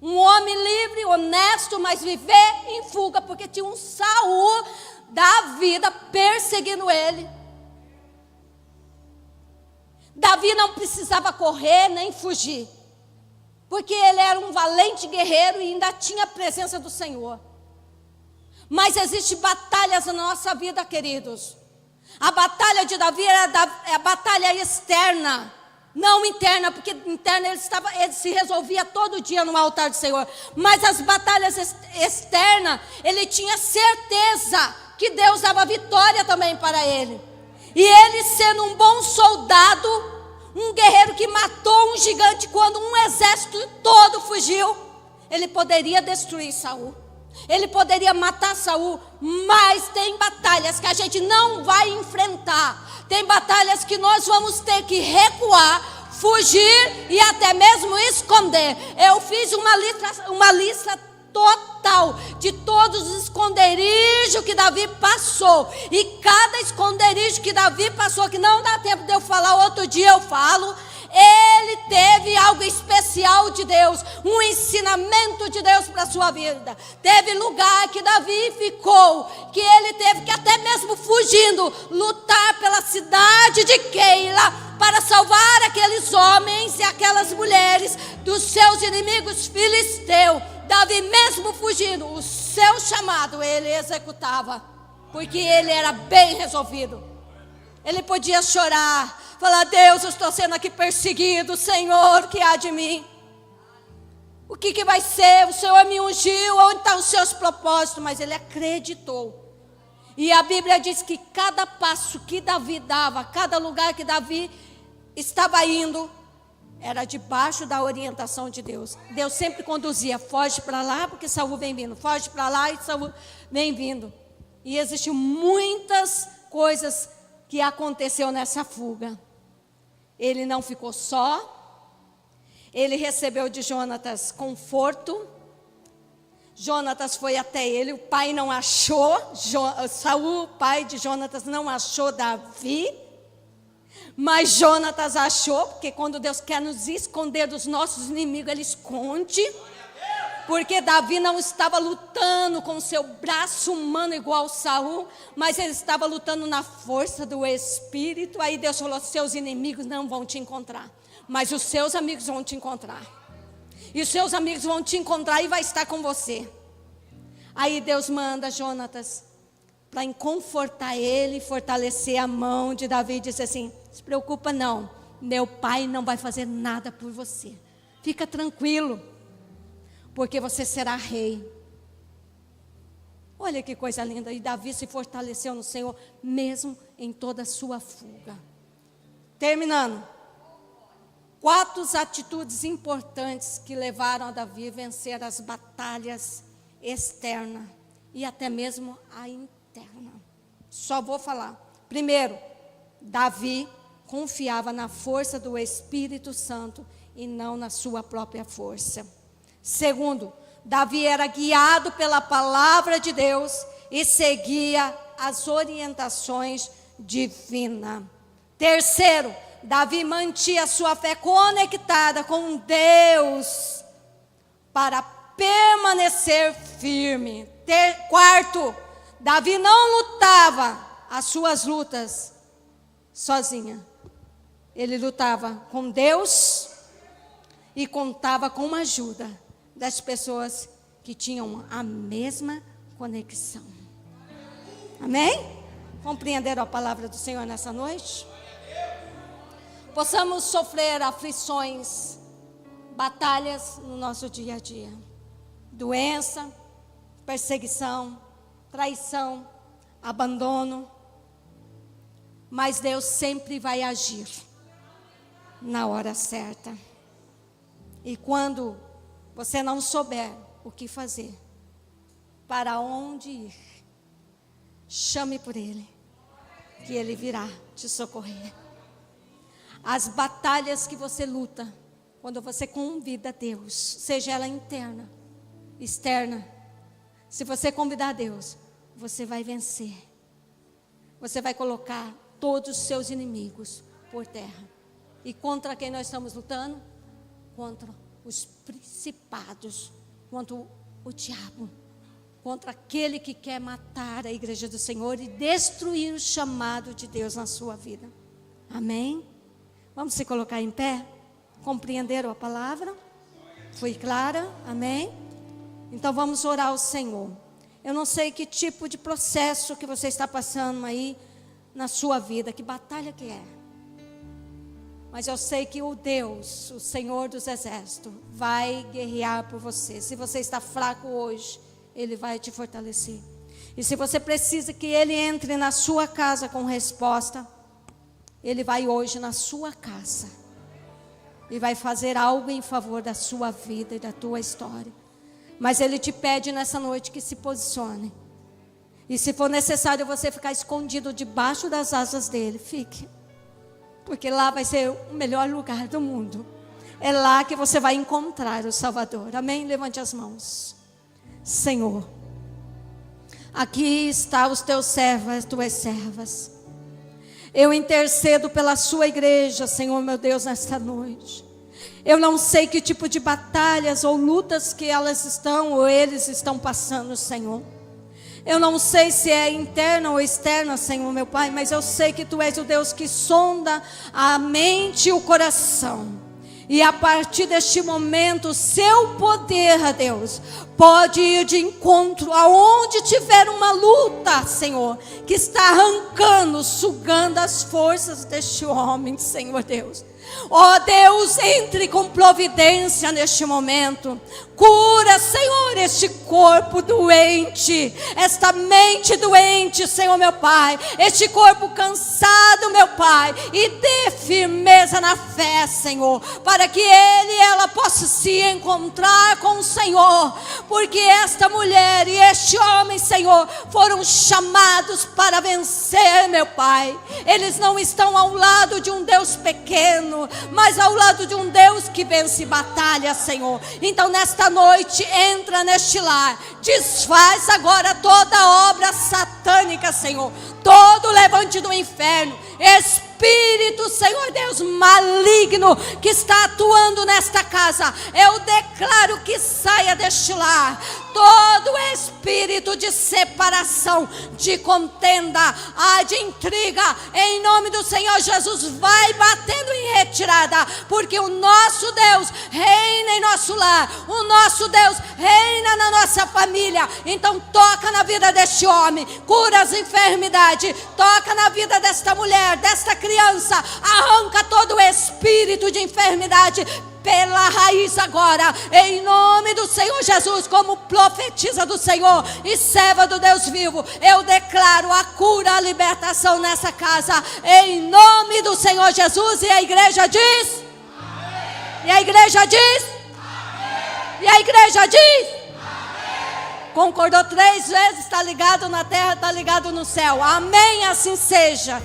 Um homem livre, honesto, mas viver em fuga, porque tinha um Saul da vida perseguindo ele. Davi não precisava correr nem fugir, porque ele era um valente guerreiro e ainda tinha a presença do Senhor. Mas existem batalhas na nossa vida, queridos. A batalha de Davi era a batalha externa, não interna, porque interna ele se resolvia todo dia no altar do Senhor. Mas as batalhas externas, ele tinha certeza que Deus dava vitória também para ele. E ele, sendo um bom soldado, um guerreiro que matou um gigante quando um exército todo fugiu, ele poderia destruir Saul. Ele poderia matar Saul, mas tem batalhas que a gente não vai enfrentar. Tem batalhas que nós vamos ter que recuar, fugir e até mesmo esconder. Eu fiz uma lista total de todos os esconderijos que Davi passou. E cada esconderijo que Davi passou, que não dá tempo de eu falar, outro dia eu falo, ele teve algo especial de Deus, um ensinamento de Deus para a sua vida. Teve lugar que Davi ficou, que ele teve que até mesmo fugindo, lutar pela cidade de Keila, para salvar aqueles homens e aquelas mulheres dos seus inimigos filisteus. Davi mesmo fugindo, o seu chamado ele executava, porque ele era bem resolvido. Ele podia chorar, falar: Deus, eu estou sendo aqui perseguido, Senhor, o que há de mim? O que vai ser? O Senhor me ungiu, onde estão os seus propósitos? Mas ele acreditou. E a Bíblia diz que cada passo que Davi dava, cada lugar que Davi estava indo, era debaixo da orientação de Deus. Deus sempre conduzia: foge para lá porque Saul vem vindo, foge para lá e Saul vem vindo. E existem muitas coisas que aconteceu nessa fuga. Ele não ficou só. Ele recebeu de Jonatas conforto. Jonatas foi até ele, o pai não achou, Saul, o pai de Jonatas, não achou Davi. Mas Jonatas achou, porque quando Deus quer nos esconder dos nossos inimigos, Ele esconde. Porque Davi não estava lutando com o seu braço humano igual Saul, mas ele estava lutando na força do Espírito. Aí Deus falou: seus inimigos não vão te encontrar, mas os seus amigos vão te encontrar. E os seus amigos vão te encontrar e vai estar com você. Aí Deus manda Jonatas para confortar ele, fortalecer a mão de Davi, e disse assim: se preocupa não, meu pai não vai fazer nada por você. Fica tranquilo, porque você será rei. Olha que coisa linda. E Davi se fortaleceu no Senhor, mesmo em toda a sua fuga. Terminando. 4 atitudes importantes que levaram a Davi a vencer as batalhas externas e até mesmo a interna. Só vou falar. Primeiro, Davi confiava na força do Espírito Santo e não na sua própria força. Segundo, Davi era guiado pela palavra de Deus e seguia as orientações divinas. Terceiro, Davi mantinha sua fé conectada com Deus para permanecer firme. Quarto, Davi não lutava as suas lutas sozinha. Ele lutava com Deus e contava com a ajuda das pessoas que tinham a mesma conexão. Amém? Compreenderam a palavra do Senhor nessa noite? Possamos sofrer aflições, batalhas no nosso dia a dia. Doença, perseguição, traição, abandono. Mas Deus sempre vai agir na hora certa. E quando você não souber o que fazer, para onde ir, chame por Ele, que Ele virá te socorrer. As batalhas que você luta, quando você convida Deus, seja ela interna, externa, se você convidar Deus, você vai vencer. Você vai colocar todos os seus inimigos por terra. E contra quem nós estamos lutando? Contra os principados, contra o diabo, contra aquele que quer matar a igreja do Senhor e destruir o chamado de Deus na sua vida. Amém? Vamos se colocar em pé? Compreenderam a palavra? Foi clara? Amém? Então vamos orar ao Senhor. Eu não sei que tipo de processo que você está passando aí na sua vida, que batalha que é. Mas eu sei que o Deus, o Senhor dos Exércitos, vai guerrear por você. Se você está fraco hoje, Ele vai te fortalecer. E se você precisa que Ele entre na sua casa com resposta, Ele vai hoje na sua casa e vai fazer algo em favor da sua vida e da tua história. Mas Ele te pede nessa noite que se posicione. E se for necessário você ficar escondido debaixo das asas dEle, fique. Porque lá vai ser o melhor lugar do mundo. É lá que você vai encontrar o Salvador. Amém? Levante as mãos. Senhor, aqui está os teus servos, as tuas servas. Eu intercedo pela sua igreja, Senhor meu Deus, nesta noite. Eu não sei que tipo de batalhas ou lutas que elas estão ou eles estão passando, Senhor. Eu não sei se é interna ou externa, Senhor meu Pai, mas eu sei que Tu és o Deus que sonda a mente e o coração. E a partir deste momento, o Seu poder, ó Deus, pode ir de encontro aonde tiver uma luta, Senhor, que está arrancando, sugando as forças deste homem, Senhor Deus. Ó Deus, entre com providência neste momento. Cura, Senhor, este corpo doente, esta mente doente, Senhor meu Pai, este corpo cansado, meu Pai, e dê firmeza na fé, Senhor, para que ele e ela possam se encontrar com o Senhor, porque esta mulher e este homem, Senhor, foram chamados para vencer, meu Pai. Eles não estão ao lado de um Deus pequeno, mas ao lado de um Deus que vence batalha, Senhor. Então nesta noite, entra neste lar, desfaz agora toda obra satânica, Senhor, todo levante do inferno, espírito, Senhor Deus, maligno, que está atuando nesta casa, eu declaro que saia deste lar, todo espírito de separação, de contenda, de intriga, em nome do Senhor Jesus, vai batendo em retirada, porque o nosso Deus reina em nosso lar, o nosso Deus reina na nossa família. Então toca na vida deste homem, cura as enfermidades, toca na vida desta mulher, desta criança, arranca todo o espírito de enfermidade pela raiz agora, em nome do Senhor Jesus, como profetiza do Senhor e serva do Deus vivo, eu declaro a cura, a libertação nessa casa, em nome do Senhor Jesus. E a igreja diz: amém. E a igreja diz? Amém. E a igreja diz? Amém. Concordou 3 vezes, está ligado na terra, está ligado no céu. Amém, assim seja.